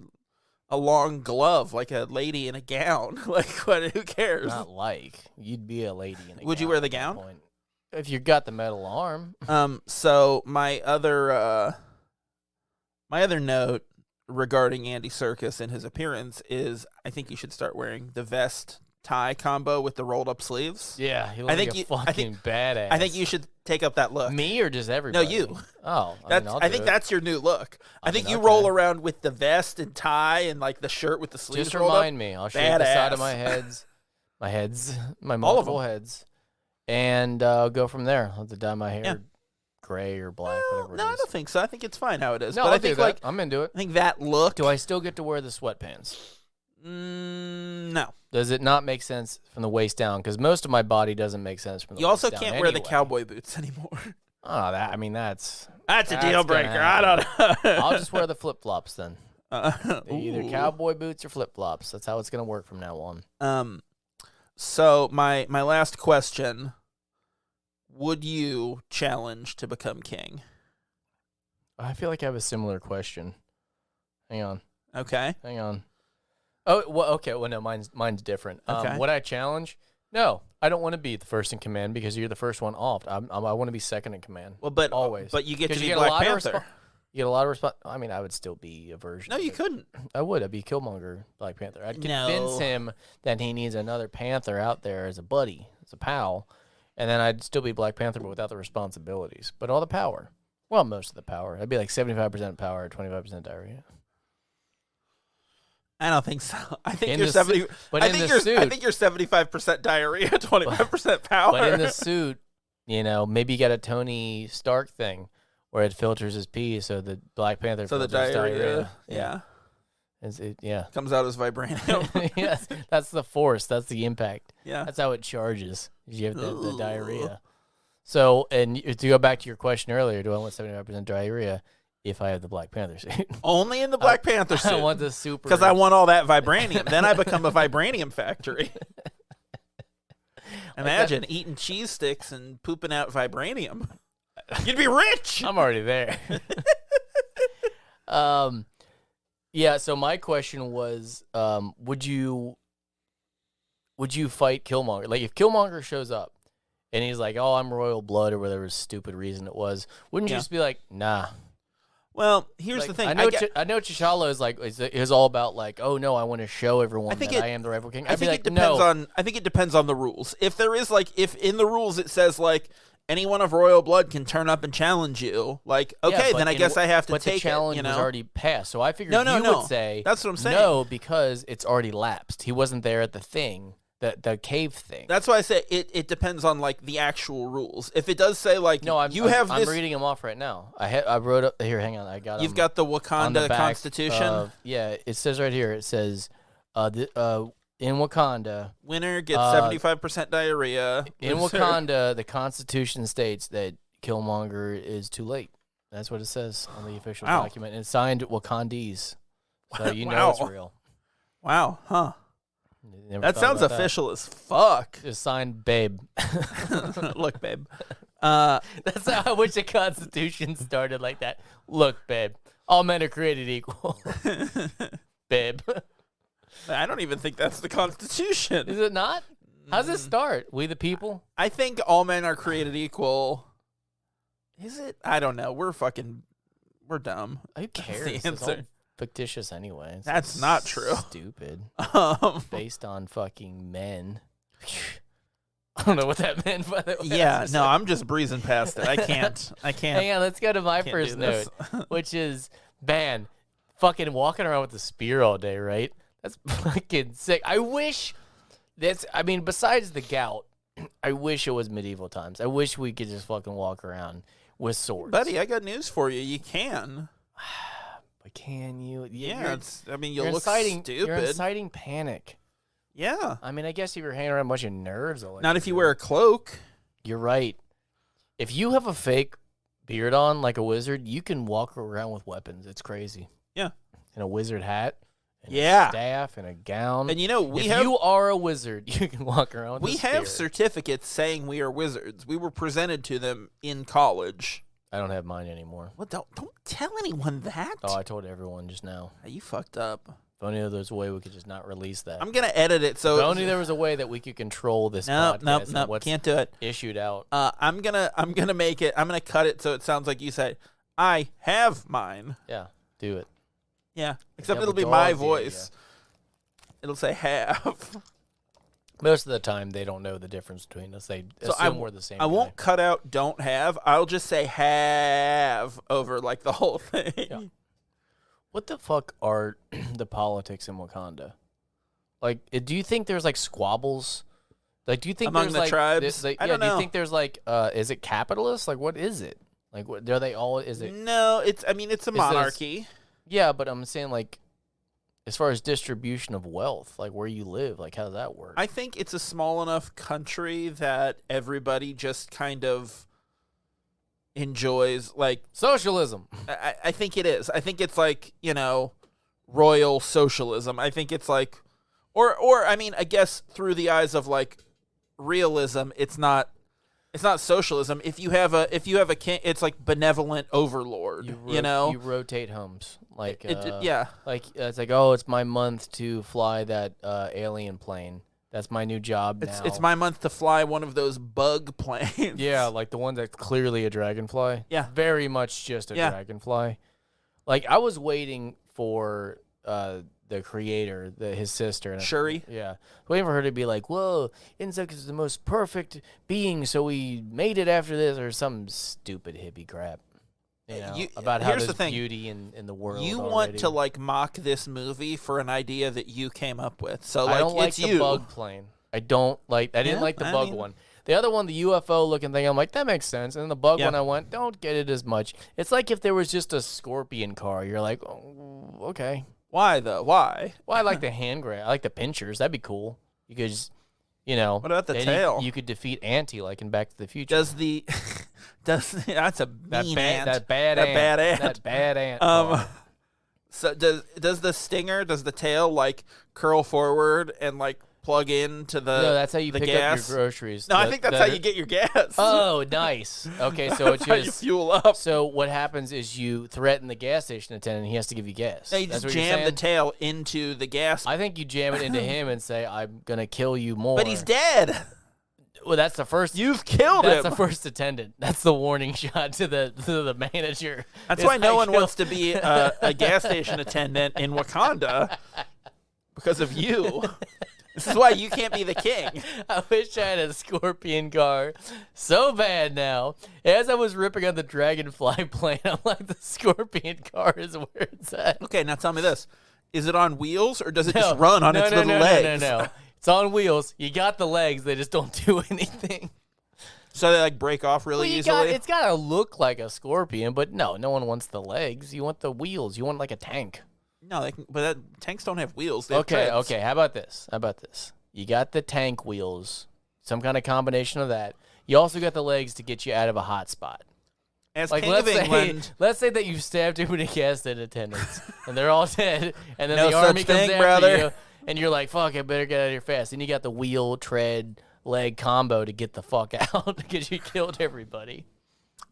Speaker 1: long glove, like a lady in a gown. Like what? Who cares?
Speaker 2: Not like you'd be a lady in a gown.
Speaker 1: Would you wear the gown?
Speaker 2: If you got the metal arm.
Speaker 1: So my other note regarding Andy Serkis and his appearance is I think you should start wearing the vest tie combo with the rolled up sleeves.
Speaker 2: Yeah, he looks like a fucking badass.
Speaker 1: I think you should take up that look.
Speaker 2: Me or just everybody?
Speaker 1: No, you.
Speaker 2: Oh,
Speaker 1: I think that's your new look. I think you roll around with the vest and tie and like the shirt with the sleeves.
Speaker 2: Just remind me. I'll shave the side of my multiple heads, and go from there. I'll have to dye my hair gray or black, whatever it is.
Speaker 1: No, I don't think so. I think it's fine how it is.
Speaker 2: No,
Speaker 1: but
Speaker 2: I
Speaker 1: think
Speaker 2: like I'm into it.
Speaker 1: I think that look.
Speaker 2: Do I still get to wear the sweatpants?
Speaker 1: No.
Speaker 2: Does it not make sense from the waist down? Because most of my body doesn't make sense from the waist down.
Speaker 1: You also can't wear the cowboy boots anymore.
Speaker 2: Oh, that's
Speaker 1: a deal breaker. I don't know.
Speaker 2: I'll just wear the flip flops then. Either cowboy boots or flip flops. That's how it's gonna work from now on.
Speaker 1: So my last question: would you challenge to become king?
Speaker 2: I feel like I have a similar question. Hang on.
Speaker 1: Okay.
Speaker 2: Hang on. Oh, well, okay. Well, no, mine's different.
Speaker 1: Okay.
Speaker 2: Would I challenge? No, I don't want to be the first in command because you're the first one off. I want to be second in command.
Speaker 1: Well, but
Speaker 2: always.
Speaker 1: But you get to
Speaker 2: 'Cause
Speaker 1: be
Speaker 2: get
Speaker 1: Black Panther.
Speaker 2: You get a lot of response. I mean, I would still be a version.
Speaker 1: No,
Speaker 2: of
Speaker 1: you
Speaker 2: it.
Speaker 1: couldn't.
Speaker 2: I would. I'd be Killmonger, Black Panther. I'd
Speaker 1: No.
Speaker 2: convince him that he needs another Panther out there as a buddy, as a pal, and then I'd still be Black Panther, but without the responsibilities, but all the power. Well, most of the power. I'd be like 75% power, 25% diarrhea.
Speaker 1: I don't think so. I think
Speaker 2: In
Speaker 1: you're
Speaker 2: the
Speaker 1: 70.
Speaker 2: suit- but
Speaker 1: I
Speaker 2: in
Speaker 1: think
Speaker 2: the
Speaker 1: you're. I
Speaker 2: suit-
Speaker 1: think you're 75% diarrhea, 25% power.
Speaker 2: But in the suit, maybe you got a Tony Stark thing where it filters his pee, so the Black Panther
Speaker 1: so the
Speaker 2: filters
Speaker 1: diarrhea, yeah,
Speaker 2: yeah.
Speaker 1: comes out as vibranium.
Speaker 2: Yes, that's the force. That's the impact.
Speaker 1: Yeah.
Speaker 2: That's how it charges. You have the diarrhea. So, and to go back to your question earlier, do I want 75% diarrhea if I have the Black Panther suit?
Speaker 1: Only in the Black Panther suit.
Speaker 2: I want the super.
Speaker 1: Because I want all that vibranium. Then I become a vibranium factory. Imagine eating cheese sticks and pooping out vibranium. You'd be rich.
Speaker 2: I'm already there. Yeah. So my question was, would you fight Killmonger? Like, if Killmonger shows up and he's like, "Oh, I'm royal blood," or whatever stupid reason it was, wouldn't you just be like, "Nah"?
Speaker 1: Well, here's
Speaker 2: Like,
Speaker 1: the thing.
Speaker 2: I know T'Challa is like is all about like, "Oh no, I want to show everyone that I am the rightful king."
Speaker 1: I think it depends on. I think it depends on the rules. If there is if in the rules it says anyone of royal blood can turn up and challenge you, okay, then I guess I have to take it.
Speaker 2: But the challenge was already passed, so I figured
Speaker 1: No.
Speaker 2: would say
Speaker 1: that's what I'm saying.
Speaker 2: No, because it's already lapsed. He wasn't there at the thing, the cave thing.
Speaker 1: That's why I say it depends on the actual rules. If it does say
Speaker 2: no, I'm
Speaker 1: this,
Speaker 2: reading them off right now. I wrote up here. Hang on, I got.
Speaker 1: You've got the Wakanda Constitution.
Speaker 2: Yeah, it says right here. It says, in Wakanda,
Speaker 1: winner gets 75% diarrhea.
Speaker 2: In Wakanda, the Constitution states that Killmonger is too late. That's what it says on the official document. And it's signed Wakandese, so you know it's real.
Speaker 1: Wow, huh? That sounds official as fuck.
Speaker 2: It's signed, babe.
Speaker 1: Look, babe.
Speaker 2: That's how I wish the Constitution started like that. Look, babe. All men are created equal. Babe.
Speaker 1: I don't even think that's the Constitution.
Speaker 2: Is it not? How's it start? We the people?
Speaker 1: I think all men are created equal. Is it? I don't know. We're dumb.
Speaker 2: Who cares?
Speaker 1: That's the
Speaker 2: It's all
Speaker 1: answer.
Speaker 2: fictitious anyway. It's
Speaker 1: That's not true.
Speaker 2: Stupid. Based on fucking men. I don't know what that meant, by the way.
Speaker 1: Yeah, no, I'm just breezing past it. I can't.
Speaker 2: Hang on, let's go to my first note, which is, man, fucking walking around with a spear all day, right? That's fucking sick. I wish besides the gout, I wish it was medieval times. I wish we could just fucking walk around with swords.
Speaker 1: Buddy, I got news for you. You can.
Speaker 2: But can you?
Speaker 1: Yeah, you'll look
Speaker 2: stupid.
Speaker 1: stupid.
Speaker 2: You're inciting panic.
Speaker 1: Yeah.
Speaker 2: I mean, I guess if you're hanging around a bunch of nerds.
Speaker 1: Not if you wear a cloak.
Speaker 2: You're right. If you have a fake beard on like a wizard, you can walk around with weapons. It's crazy.
Speaker 1: Yeah.
Speaker 2: And a wizard hat. And
Speaker 1: a
Speaker 2: staff and a gown.
Speaker 1: And if
Speaker 2: you are a wizard, you can walk around with a spear.
Speaker 1: We have certificates saying we are wizards. We were presented to them in college.
Speaker 2: I don't have mine anymore.
Speaker 1: Well, don't tell anyone that.
Speaker 2: Oh, I told everyone just now.
Speaker 1: You fucked up.
Speaker 2: If only there was a way we could just not release that.
Speaker 1: I'm gonna edit it so.
Speaker 2: If only there was a way that we could control this podcast.
Speaker 1: No, can't do it.
Speaker 2: Issued out.
Speaker 1: I'm gonna make it. I'm gonna cut it so it sounds like you say, "I have mine."
Speaker 2: Yeah, do it.
Speaker 1: Yeah, except it'll be my voice. It'll say "have."
Speaker 2: Most of the time, they don't know the difference between us. They assume we're the same.
Speaker 1: I won't cut out "don't have." I'll just say "have" over the whole thing.
Speaker 2: Yeah. What the fuck are the politics in Wakanda? Do you think there's squabbles? Do you think
Speaker 1: among
Speaker 2: there's
Speaker 1: the tribes? I don't know.
Speaker 2: Do you think there's is it capitalist? What is it? What are they all? Is it?
Speaker 1: No, it's a monarchy.
Speaker 2: Yeah, but I'm saying as far as distribution of wealth, where you live, how does that work?
Speaker 1: I think it's a small enough country that everybody just kind of enjoys
Speaker 2: socialism.
Speaker 1: I think it is. I think it's royal socialism. I think it's or I guess through the eyes of realism, it's not It's not socialism. If you have a king, it's like benevolent overlord. You know,
Speaker 2: you rotate homes like
Speaker 1: yeah.
Speaker 2: Like it's like, oh, it's my month to fly that alien plane. That's my new job now.
Speaker 1: It's my month to fly one of those bug planes.
Speaker 2: Yeah, like the one that's clearly a dragonfly.
Speaker 1: Yeah,
Speaker 2: very much just a dragonfly. Like I was waiting for the creator, his sister,
Speaker 1: Shuri.
Speaker 2: Yeah, waiting for her to be like, "Whoa, insect is the most perfect being, so we made it after this," or some stupid hippie crap. You know, about how there's beauty in the world.
Speaker 1: You
Speaker 2: already.
Speaker 1: Want to like mock this movie for an idea that you came up with. So like,
Speaker 2: I don't like
Speaker 1: it's
Speaker 2: the bug plane. I didn't like the bug one. The other one, the UFO looking thing, I'm like, that makes sense. And the bug one, I went, don't get it as much. It's like if there was just a scorpion car. You're like, oh, okay.
Speaker 1: Why though? Why?
Speaker 2: Well, I like the hand grab. I like the pinchers. That'd be cool. You could just, what
Speaker 1: about the tail?
Speaker 2: You could defeat Auntie like in Back to the Future.
Speaker 1: That's a mean ant.
Speaker 2: That bad ant. That bad ant.
Speaker 1: So does the tail like curl forward and like plug into the
Speaker 2: No, that's how you pick
Speaker 1: gas?
Speaker 2: up your groceries.
Speaker 1: No, I think that's how you get your gas.
Speaker 2: Oh, nice. Okay, so it's
Speaker 1: how you fuel up.
Speaker 2: So what happens is you threaten the gas station attendant, and he has to give you gas.
Speaker 1: No, you just jam the tail into the gas.
Speaker 2: I think you jam it into him and say, "I'm gonna kill you more."
Speaker 1: But he's dead.
Speaker 2: Well, that's the first.
Speaker 1: You've killed him.
Speaker 2: That's the first attendant. That's the warning shot to the manager.
Speaker 1: That's why no one wants to be a gas station attendant in Wakanda because of you. This is why you can't be the king.
Speaker 2: I wish I had a scorpion car so bad now. As I was ripping on the dragonfly plane, I'm like, the scorpion car is where it's at.
Speaker 1: Okay, now tell me this. Is it on wheels or does it just run on its little legs?
Speaker 2: No. It's on wheels. You got the legs. They just don't do anything.
Speaker 1: So they like break off really easily?
Speaker 2: It's got to look like a scorpion, but no one wants the legs. You want the wheels. You want like a tank.
Speaker 1: No, tanks don't have wheels. They have treads.
Speaker 2: Okay. How about this? You got the tank wheels, some kind of combination of that. You also got the legs to get you out of a hot spot.
Speaker 1: As like, King of England,
Speaker 2: let's say that you've stabbed too many gas station attendants, and they're all dead, and then
Speaker 1: no
Speaker 2: the army comes after
Speaker 1: brother.
Speaker 2: you, and you're like, fuck, I better get out of here fast. And you got the wheel, tread, leg combo to get the fuck out because you killed everybody.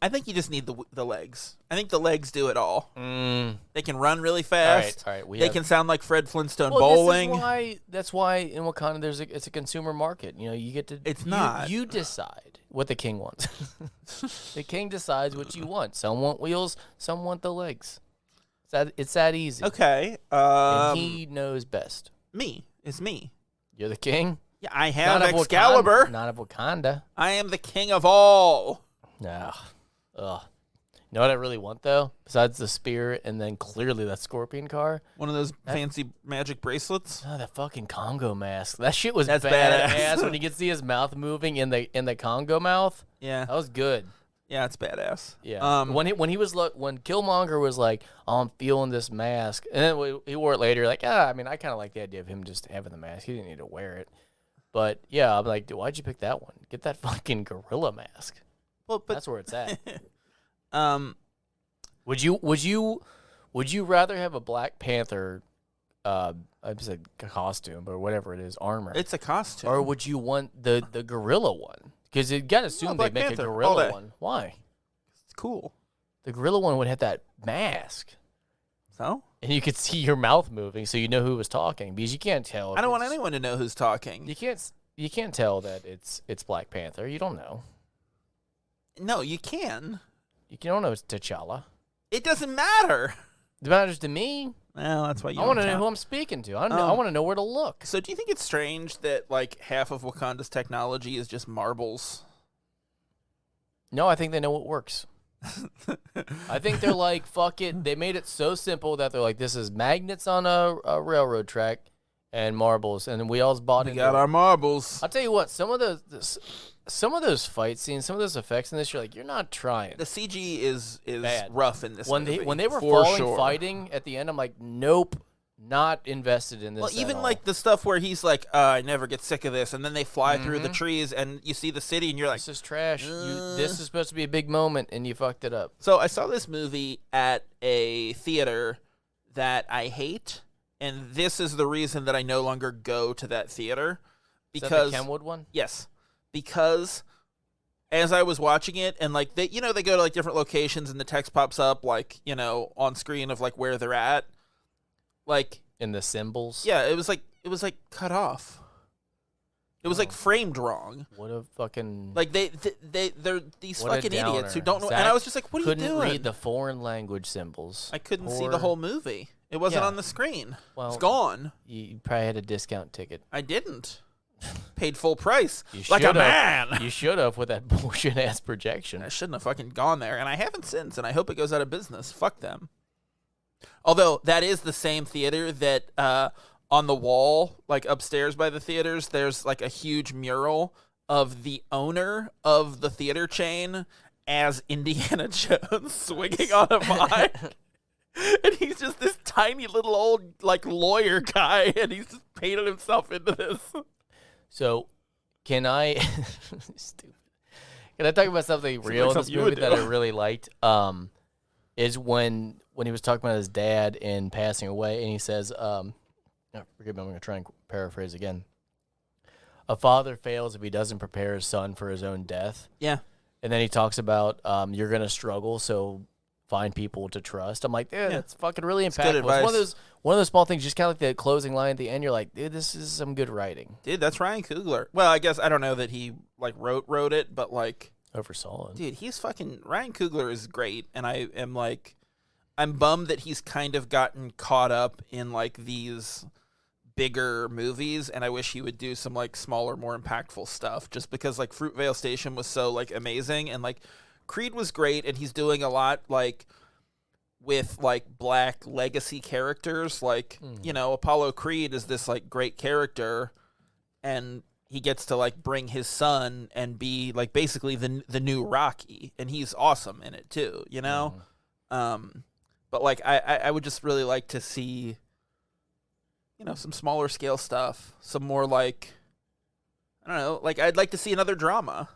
Speaker 1: I think you just need the legs. I think the legs do it all. They can run really fast.
Speaker 2: All right.
Speaker 1: They can sound like Fred Flintstone bowling.
Speaker 2: That's why in Wakanda it's a consumer market. You get to.
Speaker 1: It's not.
Speaker 2: You decide what the king wants. The king decides what you want. Some want wheels. Some want the legs. It's that easy.
Speaker 1: Okay.
Speaker 2: And he knows best.
Speaker 1: It's me.
Speaker 2: You're the king.
Speaker 1: Yeah, I have
Speaker 2: not
Speaker 1: Excalibur.
Speaker 2: Not of Wakanda.
Speaker 1: I am the king of all.
Speaker 2: No. Ugh. You know what I really want, though? Besides the spear and then clearly that scorpion car?
Speaker 1: One of those fancy magic bracelets?
Speaker 2: Oh, that fucking Congo mask. That shit was
Speaker 1: That's
Speaker 2: badass when you could see his mouth moving in the Congo mouth.
Speaker 1: Yeah.
Speaker 2: That was good.
Speaker 1: Yeah, it's badass.
Speaker 2: Yeah. When Killmonger was like, oh, I'm feeling this mask, and then he wore it later, like, I kind of like the idea of him just having the mask. He didn't need to wear it. But, yeah, I'm like, why'd you pick that one? Get that fucking gorilla mask.
Speaker 1: Well, but
Speaker 2: that's where it's at. Would you rather have a Black Panther I said costume or whatever it is, armor?
Speaker 1: It's a costume.
Speaker 2: Or would you want the gorilla one? Because you got to assume they make
Speaker 1: Panther,
Speaker 2: a gorilla one. Why?
Speaker 1: It's cool.
Speaker 2: The gorilla one would have that mask.
Speaker 1: So?
Speaker 2: And you could see your mouth moving so you know who was talking because you can't tell.
Speaker 1: I don't want anyone to know who's talking.
Speaker 2: You can't tell that it's Black Panther. You don't know.
Speaker 1: No, you can.
Speaker 2: You don't know it's T'Challa.
Speaker 1: It doesn't matter.
Speaker 2: It matters to me.
Speaker 1: Well, that's why you
Speaker 2: I want to know who I'm speaking to. I want to know where to look.
Speaker 1: So do you think it's strange that like half of Wakanda's technology is just marbles?
Speaker 2: No, I think they know what works. I think they're like, fuck it. They made it so simple that they're like, this is magnets on a railroad track and marbles, and we all bought it.
Speaker 1: We got our marbles.
Speaker 2: I'll tell you what, some of those fight scenes, some of those effects in this, you're like, you're not trying.
Speaker 1: The CG is
Speaker 2: bad.
Speaker 1: Rough in this movie.
Speaker 2: When they were fighting at the end, I'm like, nope, not invested in this.
Speaker 1: Well, even like the stuff where he's like, I never get sick of this, and then they fly through the trees, and you see the city, and you're like,
Speaker 2: this is trash. This is supposed to be a big moment, and you fucked it up.
Speaker 1: So I saw this movie at a theater that I hate, and this is the reason that I no longer go to that theater. Because
Speaker 2: is that the Kenwood one?
Speaker 1: Yes. Because as I was watching it, and like they go to like different locations, and the text pops up like on screen of like where they're at, like
Speaker 2: in the symbols.
Speaker 1: Yeah, it was like cut off. It was like framed wrong.
Speaker 2: What a fucking
Speaker 1: like they're these fucking idiots who don't know.
Speaker 2: Zach
Speaker 1: and I was just like, what are you doing?
Speaker 2: Couldn't read the foreign language symbols.
Speaker 1: I couldn't see the whole movie. It wasn't on the screen. Well, it's gone.
Speaker 2: You probably had a discount ticket.
Speaker 1: I didn't. Paid full price. Like a man.
Speaker 2: You should have with that bullshit ass projection.
Speaker 1: I shouldn't have fucking gone there, and I haven't since, and I hope it goes out of business. Fuck them. Although that is the same theater that on the wall, like upstairs by the theaters, there's like a huge mural of the owner of the theater chain as Indiana Jones swinging on a mic. And he's just this tiny little old like lawyer guy, and he's just painted himself into this.
Speaker 2: So, can I stupid? Can I talk about something real in this movie that I really liked? Is when he was talking about his dad and passing away, and he says, forgive me, I'm going to try and paraphrase again. A father fails if he doesn't prepare his son for his own death.
Speaker 1: Yeah.
Speaker 2: And then he talks about you're going to struggle, so find people to trust. I'm like, dude, that's fucking really impactful. It's one of those small things, just kind of like the closing line at the end. You're like, dude, this is some good writing.
Speaker 1: Dude, that's Ryan Coogler. Well, I guess I don't know that he like wrote it, but like
Speaker 2: oversaw it.
Speaker 1: Dude, Ryan Coogler is great, and I'm bummed that he's kind of gotten caught up in like these bigger movies, and I wish he would do some like smaller, more impactful stuff, just because like Fruitvale Station was so like amazing, and like Creed was great, and he's doing a lot like with like black legacy characters, like Apollo Creed is this like great character, and he gets to like bring his son and be like basically the new Rocky, and he's awesome in it too, but like I would just really like to see some smaller scale stuff, some more like, I don't know, like I'd like to see another drama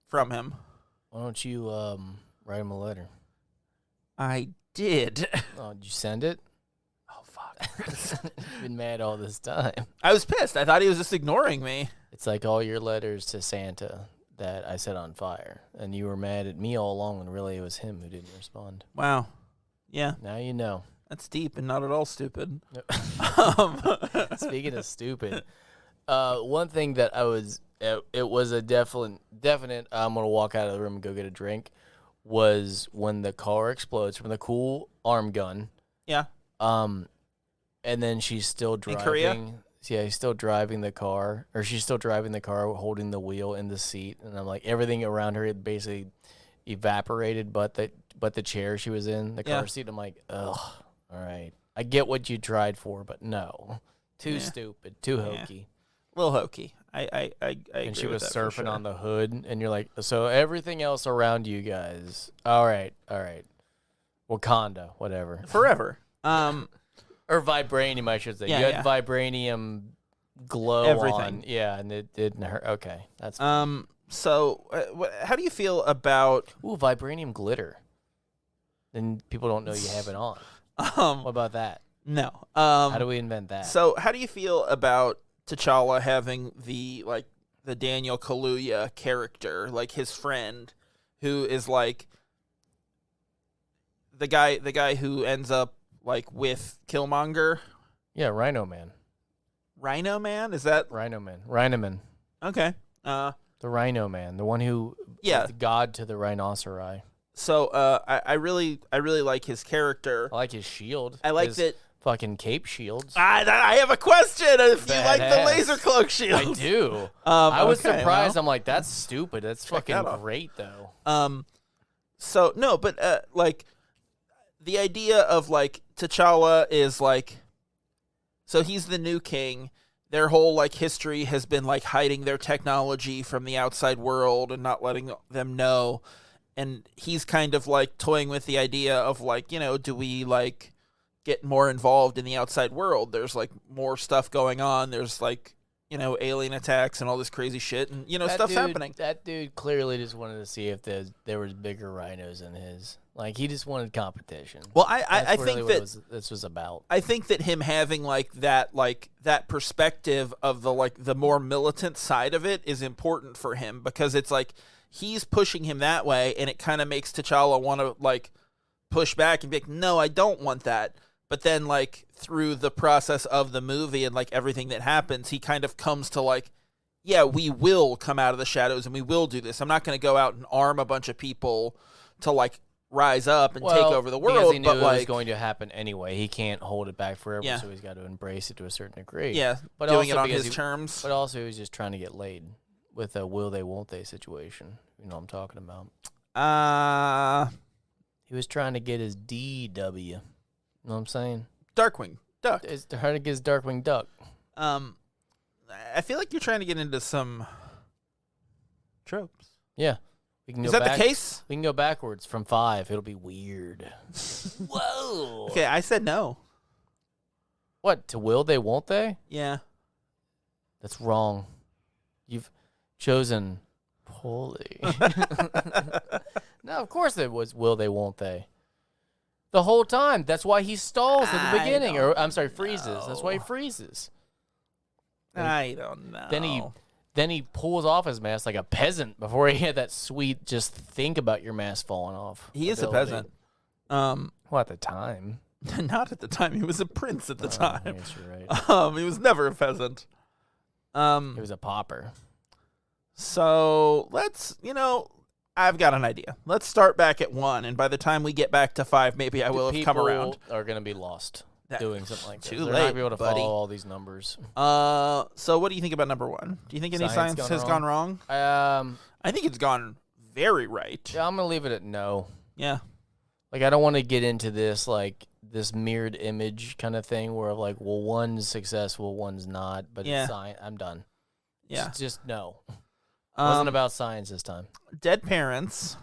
Speaker 1: from him.
Speaker 2: Why don't you write him a letter?
Speaker 1: I did.
Speaker 2: Oh, did you send it?
Speaker 1: Oh, fuck.
Speaker 2: You've been mad all this time.
Speaker 1: I was pissed. I thought he was just ignoring me.
Speaker 2: It's like all your letters to Santa that I set on fire, and you were mad at me all along when really it was him who didn't respond.
Speaker 1: Wow. Yeah.
Speaker 2: Now you know.
Speaker 1: That's deep and not at all stupid.
Speaker 2: Speaking of stupid, one thing that it was a definite I'm going to walk out of the room and go get a drink, was when the car explodes from the cool arm gun.
Speaker 1: Yeah.
Speaker 2: And then she's still driving.
Speaker 1: In Korea?
Speaker 2: Yeah, he's still driving the car, or she's still driving the car, holding the wheel in the seat, and I'm like, everything around her had basically evaporated, but the chair she was in, the car seat. I'm like, ugh, all right, I get what you tried for, but no, too stupid, too hokey,
Speaker 1: a little hokey. I
Speaker 2: and she was surfing on the hood, and you're like, so everything else around you guys, all right, Wakanda, whatever,
Speaker 1: forever.
Speaker 2: Or vibranium, I should say.
Speaker 1: Yeah,
Speaker 2: you had vibranium glow
Speaker 1: everything
Speaker 2: on. Yeah, and it didn't hurt. Okay, that's
Speaker 1: so how do you feel about
Speaker 2: vibranium glitter? Then people don't know you have it on. What about that?
Speaker 1: No.
Speaker 2: How do we invent that?
Speaker 1: So how do you feel about T'Challa having the Daniel Kaluuya character, like his friend, who is like the guy who ends up like with Killmonger?
Speaker 2: Yeah, Rhino Man.
Speaker 1: Rhino Man? Is that
Speaker 2: Rhino Man? Rhino Man.
Speaker 1: Okay.
Speaker 2: The Rhino Man, the one who is the god to the rhinoceri.
Speaker 1: So I really like his character.
Speaker 2: I like his shield.
Speaker 1: I like
Speaker 2: his
Speaker 1: that
Speaker 2: fucking cape shields.
Speaker 1: I have a question. If you like the laser cloak shield,
Speaker 2: I do. I was surprised.
Speaker 1: Well,
Speaker 2: I'm like, that's stupid. That's fucking great though.
Speaker 1: So no, but like the idea of like T'Challa is like, so he's the new king. Their whole like history has been like hiding their technology from the outside world and not letting them know. And he's kind of like toying with the idea of like, do we like get more involved in the outside world? There's like more stuff going on. There's like, alien attacks and all this crazy shit, and stuff's happening.
Speaker 2: That dude clearly just wanted to see if there was bigger rhinos than his. Like, he just wanted competition.
Speaker 1: Well, I think
Speaker 2: really
Speaker 1: that
Speaker 2: this was about.
Speaker 1: I think that him having that perspective of the more militant side of it is important for him, because it's like he's pushing him that way, and it kind of makes T'Challa want to, like, push back and be like, no, I don't want that. But then, like, through the process of the movie and, like, everything that happens, he kind of comes to, like, yeah, we will come out of the shadows and we will do this. I'm not going to go out and arm a bunch of people to, like, rise up and take over the world.
Speaker 2: Because he knew
Speaker 1: but,
Speaker 2: it
Speaker 1: like,
Speaker 2: was going to happen anyway. He can't hold it back forever,
Speaker 1: Yeah.
Speaker 2: so he's got to embrace it to a certain degree.
Speaker 1: Yeah,
Speaker 2: but
Speaker 1: doing it
Speaker 2: also
Speaker 1: on
Speaker 2: because
Speaker 1: his terms.
Speaker 2: But also, he's just trying to get laid with a will they, won't they situation. You know what I'm talking about. He was trying to get his DW. You know what I'm saying?
Speaker 1: Darkwing Duck.
Speaker 2: He's trying to get his Darkwing Duck.
Speaker 1: I feel like you're trying to get into some tropes.
Speaker 2: Yeah. We can
Speaker 1: Is
Speaker 2: go
Speaker 1: that the case?
Speaker 2: We can go backwards from 5. It'll be weird. Whoa.
Speaker 1: Okay, I said no.
Speaker 2: What? To will they, won't they?
Speaker 1: Yeah.
Speaker 2: That's wrong. You've chosen poorly. No, of course it was will they, won't they. The whole time. That's why he stalls at the beginning. Or I'm sorry, freezes. That's why he freezes.
Speaker 1: I don't know.
Speaker 2: Then he pulls off his mask like a peasant before he had that sweet just think about your mask falling off.
Speaker 1: He is a peasant.
Speaker 2: Well, at the time.
Speaker 1: Not at the time. He was a prince at the time.
Speaker 2: I guess you're right.
Speaker 1: He was never a peasant.
Speaker 2: He was a pauper.
Speaker 1: So let's, I've got an idea. Let's start back at 1, and by the time we get back to 5, maybe I will have come around.
Speaker 2: People are going to be lost doing something like that.
Speaker 1: Too
Speaker 2: They're
Speaker 1: late,
Speaker 2: not going to be able to
Speaker 1: buddy.
Speaker 2: follow all these numbers.
Speaker 1: So what do you think about number 1? Do you think any science has gone wrong? I think it's gone very right.
Speaker 2: Yeah, I'm going to leave it at no.
Speaker 1: Yeah.
Speaker 2: Like, I don't want to get into this, like, this mirrored image kind of thing where, like, well, one's successful, one's not, but it's science. I'm done.
Speaker 1: Yeah.
Speaker 2: Just no. It wasn't about science this time.
Speaker 1: Dead parents.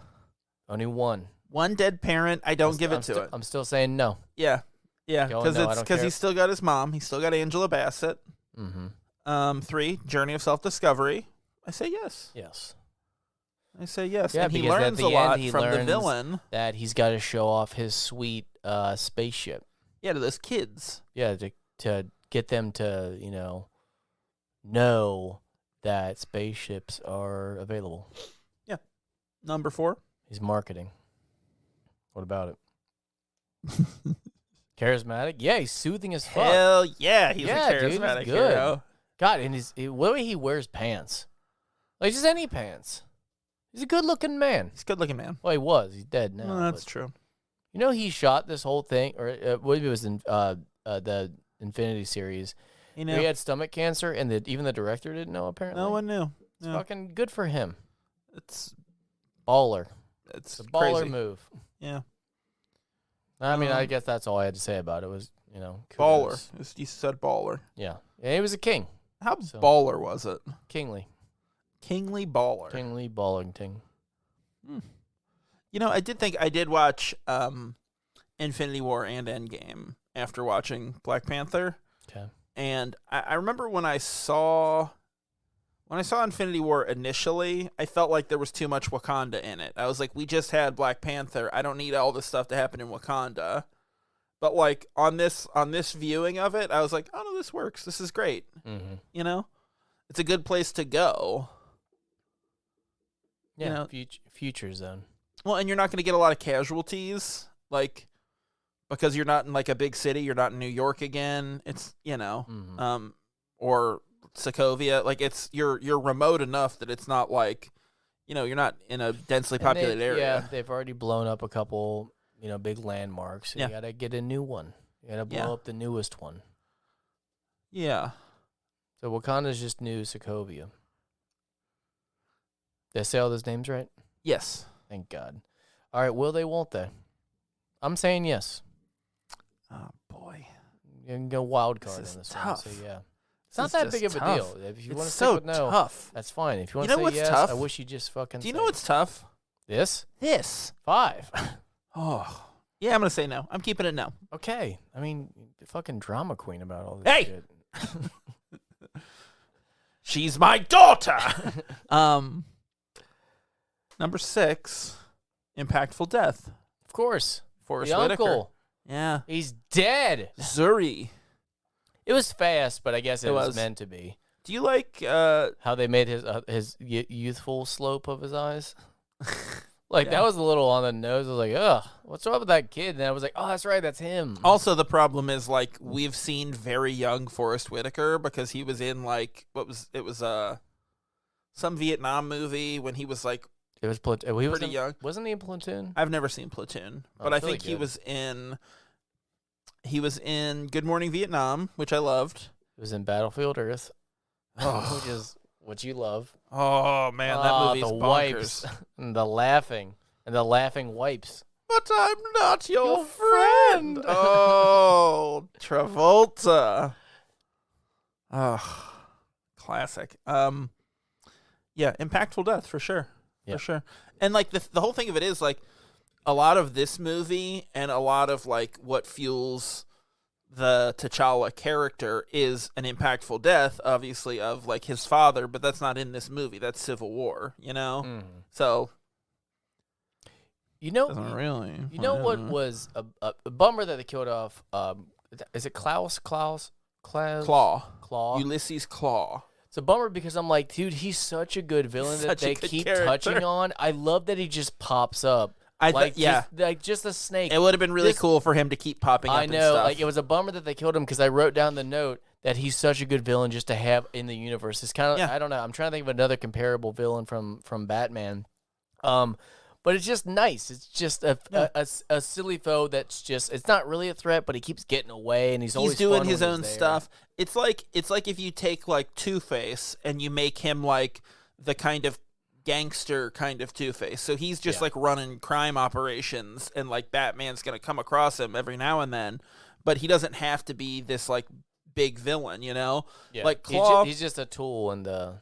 Speaker 2: Only one.
Speaker 1: One dead parent. I don't give it to it.
Speaker 2: I'm still saying no.
Speaker 1: Yeah. Yeah, because he's still got his mom. He's still got Angela Bassett.
Speaker 2: Mm-hmm.
Speaker 1: 3, Journey of Self-Discovery. I say yes.
Speaker 2: Yes.
Speaker 1: I say yes.
Speaker 2: Yeah,
Speaker 1: and he
Speaker 2: because at
Speaker 1: learns
Speaker 2: the
Speaker 1: a lot
Speaker 2: end, he
Speaker 1: from the
Speaker 2: learns
Speaker 1: villain.
Speaker 2: That he's got to show off his sweet spaceship.
Speaker 1: Yeah, to those kids.
Speaker 2: Yeah, to get them to, know that spaceships are available.
Speaker 1: Yeah. Number 4.
Speaker 2: He's marketing. What about it? Charismatic? Yeah, he's soothing as fuck.
Speaker 1: Hell yeah, he's a charismatic
Speaker 2: dude, he's good.
Speaker 1: hero.
Speaker 2: God, and the way he wears pants. Like, just any pants. He's a good-looking man.
Speaker 1: He's a good-looking man.
Speaker 2: Well, he was. He's dead now.
Speaker 1: Well, that's true.
Speaker 2: You know, he shot this whole thing, or maybe it was in the Infinity series.
Speaker 1: He knew.
Speaker 2: He had stomach cancer, and even the director didn't know, apparently.
Speaker 1: No one knew.
Speaker 2: It's fucking good for him.
Speaker 1: It's
Speaker 2: baller.
Speaker 1: It's
Speaker 2: a baller
Speaker 1: crazy.
Speaker 2: move.
Speaker 1: Yeah.
Speaker 2: I mean, I guess that's all I had to say about it was,
Speaker 1: baller.
Speaker 2: kudos.
Speaker 1: You said baller.
Speaker 2: Yeah. He was a king.
Speaker 1: How baller was it?
Speaker 2: Kingly.
Speaker 1: Kingly baller.
Speaker 2: Kingly Ballington.
Speaker 1: I did watch Infinity War and Endgame after watching Black Panther.
Speaker 2: Okay.
Speaker 1: And I remember when I saw Infinity War initially, I felt like there was too much Wakanda in it. I was like, we just had Black Panther. I don't need all this stuff to happen in Wakanda. But like on this viewing of it, I was like, oh no, this works. This is great.
Speaker 2: Mm-hmm.
Speaker 1: It's a good place to go.
Speaker 2: Yeah, future zone.
Speaker 1: Well, and you're not going to get a lot of casualties, like, because you're not in like a big city. You're not in New York again. It's or Sokovia. Like you're remote enough that it's not like, you're not in a densely populated area.
Speaker 2: Yeah, they've already blown up a couple, big landmarks. So you got to get a new one. You got to blow up the newest one.
Speaker 1: Yeah.
Speaker 2: So Wakanda's just new Sokovia. Did I say all those names right?
Speaker 1: Yes.
Speaker 2: Thank God. All right, will they, won't they? I'm saying yes.
Speaker 1: Oh, boy.
Speaker 2: You can go wild card
Speaker 1: This
Speaker 2: on
Speaker 1: is
Speaker 2: this
Speaker 1: tough.
Speaker 2: one. So, yeah. It's not that big of a deal. If you want to stick with no,
Speaker 1: tough.
Speaker 2: that's fine. If you want
Speaker 1: You
Speaker 2: to
Speaker 1: know
Speaker 2: say
Speaker 1: what's
Speaker 2: yes,
Speaker 1: tough?
Speaker 2: I wish you just fucking
Speaker 1: Do you know what's tough?
Speaker 2: This?
Speaker 1: 5.
Speaker 2: 5.
Speaker 1: Oh. Yeah, I'm going to say no. I'm keeping it no.
Speaker 2: Okay. I mean, fucking drama queen about all this
Speaker 1: Hey!
Speaker 2: shit.
Speaker 1: She's my daughter. Number 6, impactful death.
Speaker 2: Of course.
Speaker 1: Forrest
Speaker 2: the
Speaker 1: Whitaker.
Speaker 2: uncle.
Speaker 1: Yeah.
Speaker 2: He's dead.
Speaker 1: Zuri.
Speaker 2: It was fast, but I guess it was
Speaker 1: was.
Speaker 2: meant to be.
Speaker 1: Do you like
Speaker 2: how they made his youthful slope of his eyes? Like, that was a little on the nose. I was like, ugh, what's wrong with that kid? And I was like, oh, that's right, that's him.
Speaker 1: Also, the problem is, like, we've seen very young Forrest Whitaker because he was in, like, some Vietnam movie when he was, like,
Speaker 2: It was Platoon. He was
Speaker 1: pretty young.
Speaker 2: Wasn't he in Platoon?
Speaker 1: I've never seen Platoon,
Speaker 2: Oh,
Speaker 1: but I
Speaker 2: it's
Speaker 1: think
Speaker 2: really
Speaker 1: he was in Good Morning Vietnam, which I loved.
Speaker 2: He was in Battlefield Earth,
Speaker 1: Oh,
Speaker 2: which is what you love.
Speaker 1: oh man, that movie's
Speaker 2: the
Speaker 1: bonkers.
Speaker 2: wipes and the laughing wipes.
Speaker 1: But I'm not your friend. Oh, Travolta. Oh, classic. Yeah, impactful death for sure.
Speaker 2: Yeah.
Speaker 1: For sure. And like the whole thing of it is like a lot of this movie and a lot of like what fuels the T'Challa character is an impactful death, obviously, of like his father, but that's not in this movie. That's Civil War, you know? So doesn't really.
Speaker 2: You know what was a bummer that they killed off? Is it Klaus?
Speaker 1: Claw. Ulysses Claw.
Speaker 2: It's a bummer because I'm like, dude, he's such a good villain that they keep touching on. I love that he just pops up. Just a snake.
Speaker 1: It would have been really cool for him to keep popping up.
Speaker 2: I know,
Speaker 1: and stuff.
Speaker 2: like it was a bummer that they killed him because I wrote down the note that he's such a good villain just to have in the universe. It's kind of I don't know. I'm trying to think of another comparable villain from Batman. But it's just nice. It's just a silly foe that's just it's not really a threat, but he keeps getting away and he's always
Speaker 1: doing
Speaker 2: fun
Speaker 1: his
Speaker 2: when
Speaker 1: own
Speaker 2: he's there.
Speaker 1: stuff. It's like if you take like Two-Face and you make him like the kind of gangster kind of Two-Face. So he's just like running crime operations and like Batman's going to come across him every now and then, but he doesn't have to be this like big villain, you know?
Speaker 2: Yeah.
Speaker 1: Like Claw,
Speaker 2: he's just a tool in the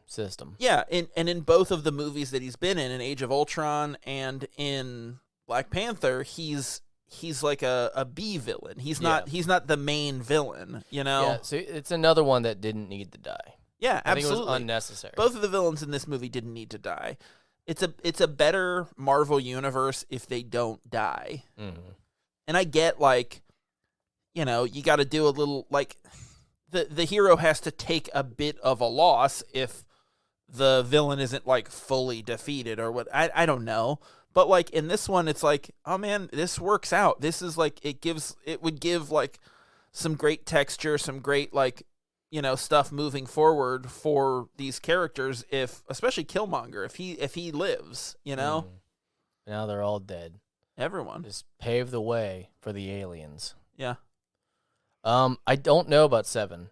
Speaker 2: system.
Speaker 1: Yeah, and in both of the movies that he's been in Age of Ultron and in Black Panther, he's like a B villain. He's not the main villain, you know?
Speaker 2: Yeah, so it's another one that didn't need to die.
Speaker 1: Yeah, absolutely.
Speaker 2: I think it was unnecessary.
Speaker 1: Both of the villains in this movie didn't need to die. It's a better Marvel universe if they don't die.
Speaker 2: Mm-hmm.
Speaker 1: And I get like, you know, you got to do a little like the hero has to take a bit of a loss if the villain isn't like fully defeated or what. I don't know. But like in this one, it's like, oh man, this works out. This is like it would give like some great texture, some great like, you know, stuff moving forward for these characters especially Killmonger, if he lives, you know.
Speaker 2: Now they're all dead.
Speaker 1: Everyone.
Speaker 2: Just pave the way for the aliens.
Speaker 1: Yeah.
Speaker 2: I don't know about 7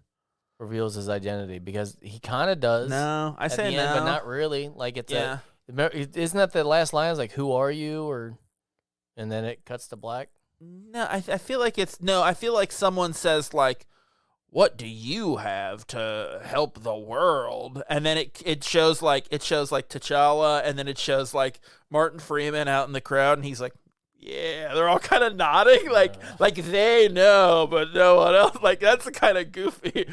Speaker 2: reveals his identity because he kind of does.
Speaker 1: No, I say no,
Speaker 2: but not really. Like it's isn't that the last line? Is like, "Who are you?" and then it cuts to black.
Speaker 1: No, I feel like I feel like someone says like, "What do you have to help the world?" And then it shows like T'Challa, and then it shows like Martin Freeman out in the crowd, and he's like, yeah, they're all kind of nodding, like they know, but no one else. Like that's kind of goofy.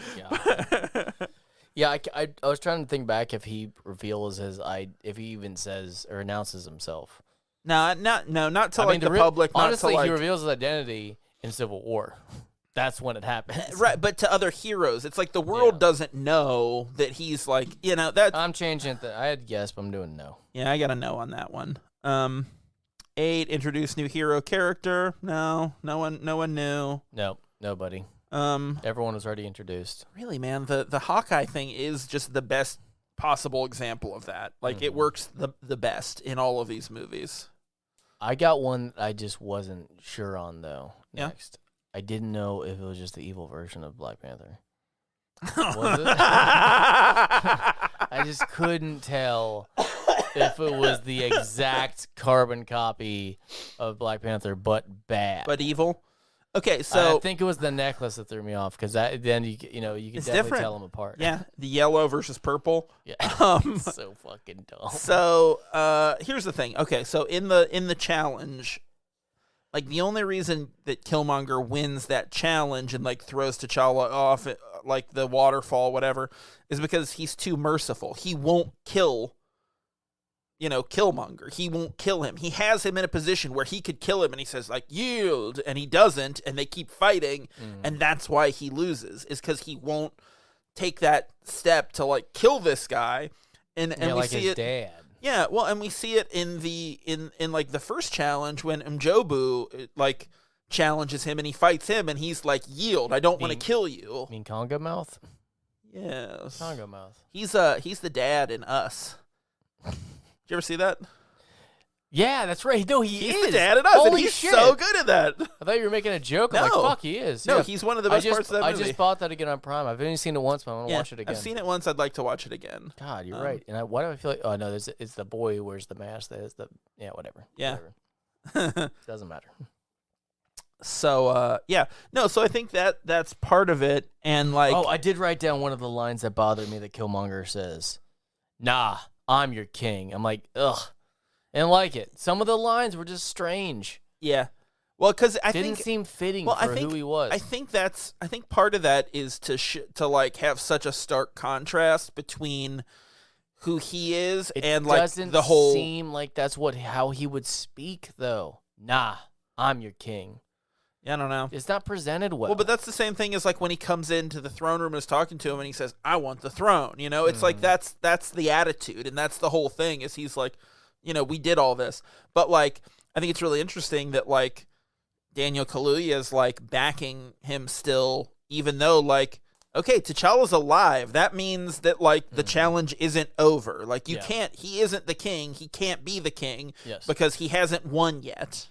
Speaker 2: Yeah, I was trying to think back if he reveals if he even says or announces himself.
Speaker 1: No, not to the public.
Speaker 2: Honestly,
Speaker 1: not to,
Speaker 2: he reveals his identity in Civil War. That's when it happens.
Speaker 1: Right, but to other heroes, it's like the world doesn't know that he's like, you know, that.
Speaker 2: I'm changing it. I had guessed, but I'm doing no.
Speaker 1: Yeah, I got a no on that one. 8, introduce new hero character. No one knew.
Speaker 2: Nope, nobody. Everyone was already introduced.
Speaker 1: Really, man, the Hawkeye thing is just the best possible example of that. Like it works the best in all of these movies.
Speaker 2: I got one I just wasn't sure on though.
Speaker 1: Yeah.
Speaker 2: Next, I didn't know if it was just the evil version of Black Panther. Was it? I just couldn't tell if it was the exact carbon copy of Black Panther, but bad.
Speaker 1: But evil? Okay, so...
Speaker 2: I think it was the necklace that threw me off, because then you could definitely tell them apart.
Speaker 1: Yeah, the yellow versus purple.
Speaker 2: Yeah, so fucking dumb.
Speaker 1: So, here's the thing. Okay, so in the challenge, like, the only reason that Killmonger wins that challenge and, like, throws T'Challa off, like, the waterfall, whatever, is because he's too merciful. He won't kill... Killmonger. He won't kill him. He has him in a position where he could kill him, and he says, like, yield, and he doesn't, and they keep fighting, and that's why he loses, is because he won't take that step to like kill this guy, and we
Speaker 2: like
Speaker 1: see
Speaker 2: his
Speaker 1: it.
Speaker 2: dad.
Speaker 1: Yeah, well, and we see it in like the first challenge when Mjobu like challenges him and he fights him and he's like, yield, I don't want to kill you.
Speaker 2: Mean Congo Mouth?
Speaker 1: Yes.
Speaker 2: Congo Mouth.
Speaker 1: He's the dad in Us. Did you ever see that?
Speaker 2: Yeah, that's right. No,
Speaker 1: He's
Speaker 2: is.
Speaker 1: the dad in Us,
Speaker 2: Holy
Speaker 1: and he's
Speaker 2: shit.
Speaker 1: so good at that.
Speaker 2: I thought you were making a joke. I'm
Speaker 1: No.
Speaker 2: like, fuck, he is.
Speaker 1: No,
Speaker 2: Yeah.
Speaker 1: he's one of the best parts of that movie.
Speaker 2: I just bought that again on Prime. I've only seen it once, but I want to watch it again.
Speaker 1: I've seen it once. I'd like to watch it again.
Speaker 2: God, you're right. And why do I feel like? Oh no, it's the boy who wears the mask. That is the whatever.
Speaker 1: Yeah.
Speaker 2: Whatever. Doesn't matter.
Speaker 1: So so I think that's part of it, and like,
Speaker 2: Oh, I did write down one of the lines that bothered me that Killmonger says. Nah, I'm your king. I'm like, ugh. And like it. Some of the lines were just strange.
Speaker 1: yeah, well, because I
Speaker 2: Didn't
Speaker 1: think
Speaker 2: seem fitting
Speaker 1: well,
Speaker 2: for
Speaker 1: I think,
Speaker 2: who he was.
Speaker 1: I think part of that is to like have such a stark contrast between who he is and like the whole.
Speaker 2: It doesn't seem like that's how he would speak though. Nah, I'm your king.
Speaker 1: Yeah, I don't know.
Speaker 2: It's not presented well.
Speaker 1: Well, but that's the same thing as like when he comes into the throne room and is talking to him and he says, "I want the throne." You know, it's like that's the attitude, and that's the whole thing. Is he's like, we did all this, but like I think it's really interesting that like Daniel Kaluuya is like backing him still, even though like, okay, T'Challa's alive. That means that like the challenge isn't over. Like you can't. He isn't the king. He can't be the king because he hasn't won yet.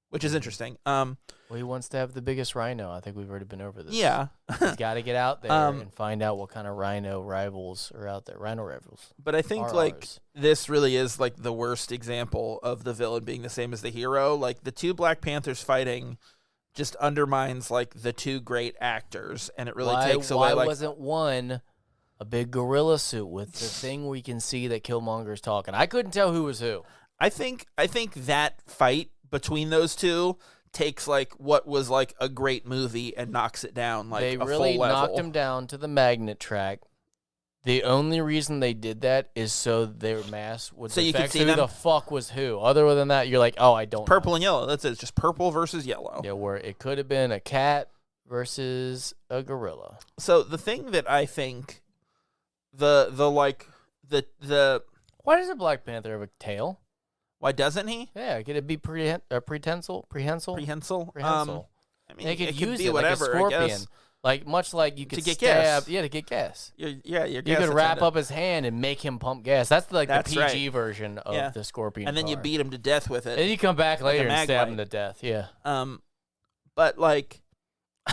Speaker 1: Which is interesting.
Speaker 2: Well, he wants to have the biggest rhino. I think we've already been over this.
Speaker 1: Yeah.
Speaker 2: He's got to get out there and find out what kind of rhino rivals are out there. Rhino rivals.
Speaker 1: But I think like this really is like the worst example of the villain being the same as the hero. Like the two Black Panthers fighting just undermines like the two great actors, and it really takes away.
Speaker 2: Why wasn't one a big gorilla suit with the thing where you can see that Killmonger's talking? I couldn't tell who was who.
Speaker 1: I think that fight between those two takes like what was like a great movie and knocks it down like
Speaker 2: they
Speaker 1: a
Speaker 2: really
Speaker 1: full level.
Speaker 2: knocked him down to the magnet track. The only reason they did that is so their mask would
Speaker 1: so you could see
Speaker 2: who
Speaker 1: them.
Speaker 2: the fuck was who. Other than that, you're like, oh, I don't
Speaker 1: Purple
Speaker 2: know.
Speaker 1: and yellow. That's it. It's just purple versus yellow.
Speaker 2: Yeah, where it could have been a cat versus a gorilla.
Speaker 1: So the thing that I think the
Speaker 2: Why does a Black Panther have a tail?
Speaker 1: why doesn't he?
Speaker 2: Yeah, could it be prehensile?
Speaker 1: Prehensile? I mean,
Speaker 2: They could
Speaker 1: it
Speaker 2: use
Speaker 1: could be
Speaker 2: it
Speaker 1: whatever,
Speaker 2: like a scorpion.
Speaker 1: I guess.
Speaker 2: Like much like you could
Speaker 1: get
Speaker 2: stab,
Speaker 1: gas.
Speaker 2: yeah, to get gas.
Speaker 1: Your
Speaker 2: You
Speaker 1: gas
Speaker 2: could wrap
Speaker 1: attendant.
Speaker 2: up his hand and make him pump gas. That's like
Speaker 1: That's
Speaker 2: the PG
Speaker 1: right.
Speaker 2: version of
Speaker 1: Yeah.
Speaker 2: the scorpion.
Speaker 1: And then you
Speaker 2: car.
Speaker 1: beat him to death with
Speaker 2: And
Speaker 1: it.
Speaker 2: you come back later and stab
Speaker 1: Magmite.
Speaker 2: him to death. Yeah.
Speaker 1: But like,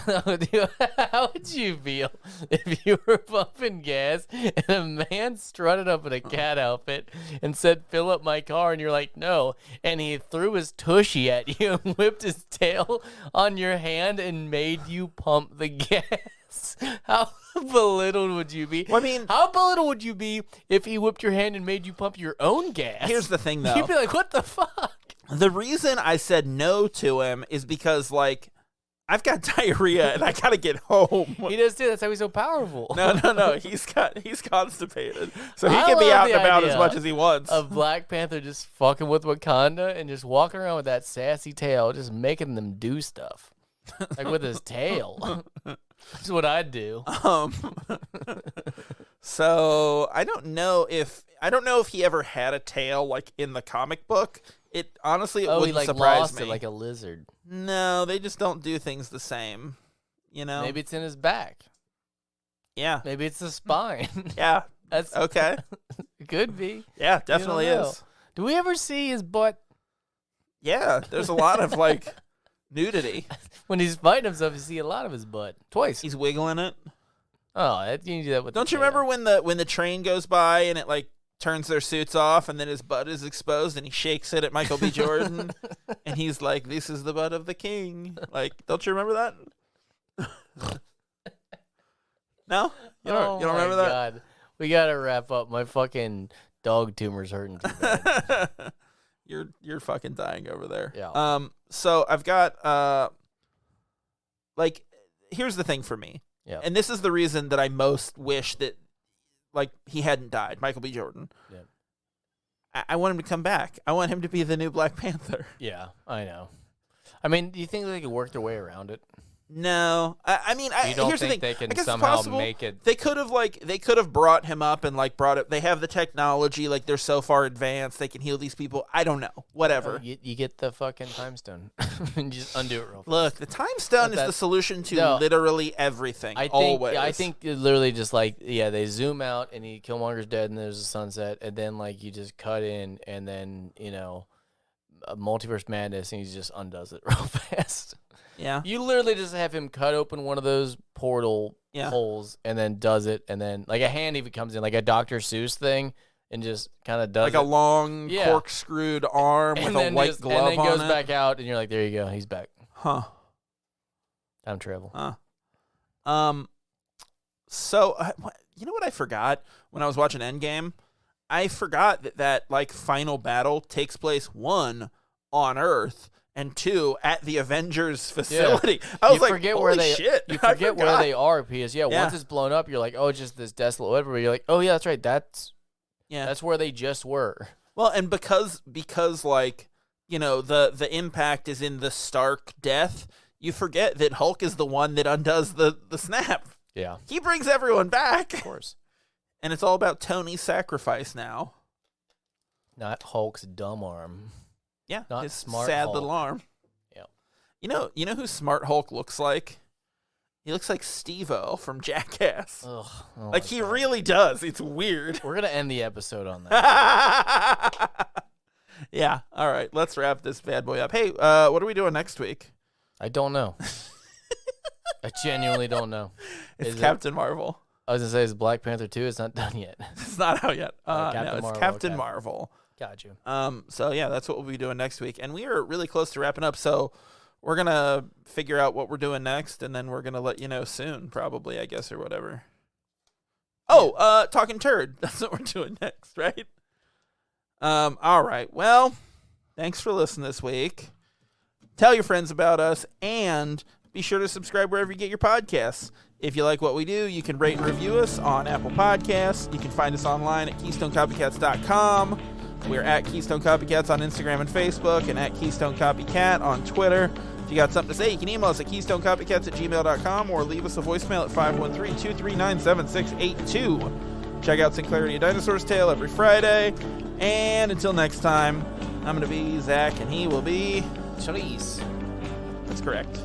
Speaker 2: Dude, how would you feel if you were pumping gas and a man strutted up in a cat outfit and said, "Fill up my car," and you're like, "No," and he threw his tushy at you and whipped his tail on your hand and made you pump the gas? How belittled would you be?
Speaker 1: Well, I mean,
Speaker 2: how belittled would you be if he whipped your hand and made you pump your own gas?
Speaker 1: here's the thing, though.
Speaker 2: You'd be like, "What the fuck?"
Speaker 1: The reason I said no to him is because, like, I've got diarrhea and I gotta get home.
Speaker 2: He does too. That's how he's so powerful.
Speaker 1: No. He's constipated, so he
Speaker 2: I
Speaker 1: can be
Speaker 2: love
Speaker 1: out and
Speaker 2: the
Speaker 1: about as
Speaker 2: idea
Speaker 1: much as he wants.
Speaker 2: Of Black Panther just fucking with Wakanda and just walking around with that sassy tail, just making them do stuff, like with his tail. That's what I'd do.
Speaker 1: So I don't know if he ever had a tail like in the comic book. It honestly
Speaker 2: He
Speaker 1: wouldn't
Speaker 2: like
Speaker 1: surprise
Speaker 2: lost
Speaker 1: me.
Speaker 2: it like a lizard.
Speaker 1: No, they just don't do things the same. You know?
Speaker 2: Maybe it's in his back.
Speaker 1: Yeah.
Speaker 2: Maybe it's the spine.
Speaker 1: Yeah.
Speaker 2: That's
Speaker 1: Okay.
Speaker 2: It could be.
Speaker 1: Yeah, definitely
Speaker 2: know.
Speaker 1: is.
Speaker 2: Do we ever see his butt
Speaker 1: Yeah, there's a lot of like nudity.
Speaker 2: when he's fighting himself? You see a lot of his butt twice.
Speaker 1: He's wiggling it.
Speaker 2: Oh, you can do that with.
Speaker 1: Don't
Speaker 2: the
Speaker 1: you
Speaker 2: tail.
Speaker 1: remember when the train goes by and it like turns their suits off and then his butt is exposed and he shakes it at Michael B. Jordan and he's like, "This is the butt of the king." Like, don't you remember that? No, you don't remember that?
Speaker 2: God. We gotta wrap up. My fucking dog tumor's hurting too bad.
Speaker 1: You're fucking dying over there.
Speaker 2: Yeah.
Speaker 1: So I've got like, here's the thing for me.
Speaker 2: Yeah.
Speaker 1: And this is the reason that I most wish that like he hadn't died, Michael B. Jordan.
Speaker 2: Yeah.
Speaker 1: I want him to come back. I want him to be the new Black Panther.
Speaker 2: Yeah, I know. I mean, do you think they could work their way around it?
Speaker 1: No, I mean,
Speaker 2: You don't
Speaker 1: here's the
Speaker 2: think
Speaker 1: thing.
Speaker 2: they can
Speaker 1: I guess it's
Speaker 2: somehow
Speaker 1: possible.
Speaker 2: make it?
Speaker 1: They could have brought him up and like brought it. They have the technology, like they're so far advanced, they can heal these people. I don't know. Whatever.
Speaker 2: You get the fucking time stone and just undo it real fast.
Speaker 1: Look, the time stone is the solution to
Speaker 2: No.
Speaker 1: literally everything.
Speaker 2: Yeah, I think it literally just like they zoom out and Killmonger's dead and there's a sunset and then like you just cut in and then a multiverse madness and he just undoes it real fast.
Speaker 1: Yeah.
Speaker 2: You literally just have him cut open one of those portal holes and then does it and then like a hand even comes in like a Dr. Seuss thing and just kind of does
Speaker 1: like a long corkscrewed arm with a white glove on it.
Speaker 2: And then goes back out and you're like, there you go, he's back.
Speaker 1: Huh.
Speaker 2: Time travel.
Speaker 1: So you know what I forgot when I was watching Endgame? I forgot that like final battle takes place 1 on Earth and 2 at the Avengers facility. Yeah. I was like, holy shit.
Speaker 2: You forget where they are because once it's blown up, you're like, oh, it's just this desolate whatever. You're like, oh yeah, that's right. That's where they just were.
Speaker 1: Well, and because like, the impact is in the Stark death, you forget that Hulk is the one that undoes the snap.
Speaker 2: Yeah.
Speaker 1: He brings everyone back.
Speaker 2: Of course.
Speaker 1: And it's all about Tony's sacrifice now.
Speaker 2: Not Hulk's dumb arm.
Speaker 1: Yeah,
Speaker 2: not
Speaker 1: his
Speaker 2: smart
Speaker 1: sad
Speaker 2: Hulk.
Speaker 1: little arm.
Speaker 2: Yeah.
Speaker 1: You know who Smart Hulk looks like? He looks like Steve-O from Jackass.
Speaker 2: Ugh,
Speaker 1: like he really does. It's weird.
Speaker 2: We're gonna end the episode on that.
Speaker 1: Yeah. All right. Let's wrap this bad boy up. Hey, what are we doing next week?
Speaker 2: I don't know. I genuinely don't know.
Speaker 1: It's Captain Marvel.
Speaker 2: I was gonna say it's Black Panther 2. It's not done yet.
Speaker 1: It's not out yet.
Speaker 2: Captain
Speaker 1: it's
Speaker 2: Marvel,
Speaker 1: Captain Marvel.
Speaker 2: Got you.
Speaker 1: So yeah, that's what we'll be doing next week, and we are really close to wrapping up. So we're gonna figure out what we're doing next, and then we're gonna let you know soon, probably, I guess, or whatever. Oh, Talking Turd. That's what we're doing next, right? All right. Well, thanks for listening this week. Tell your friends about us, and be sure to subscribe wherever you get your podcasts. If you like what we do, you can rate and review us on Apple Podcasts. You can find us online at KeystoneCopycats.com. We're at Keystone Copycats on Instagram and Facebook, and at Keystone Copycat on Twitter. If you got something to say, you can email us at KeystoneCopycats@gmail.com or leave us a voicemail at 513-239-7682. Check out Sinclarity, a Dinosaur's Tale every Friday. And until next time, I'm going to be Zach, and he will be...
Speaker 2: Charisse.
Speaker 1: That's correct.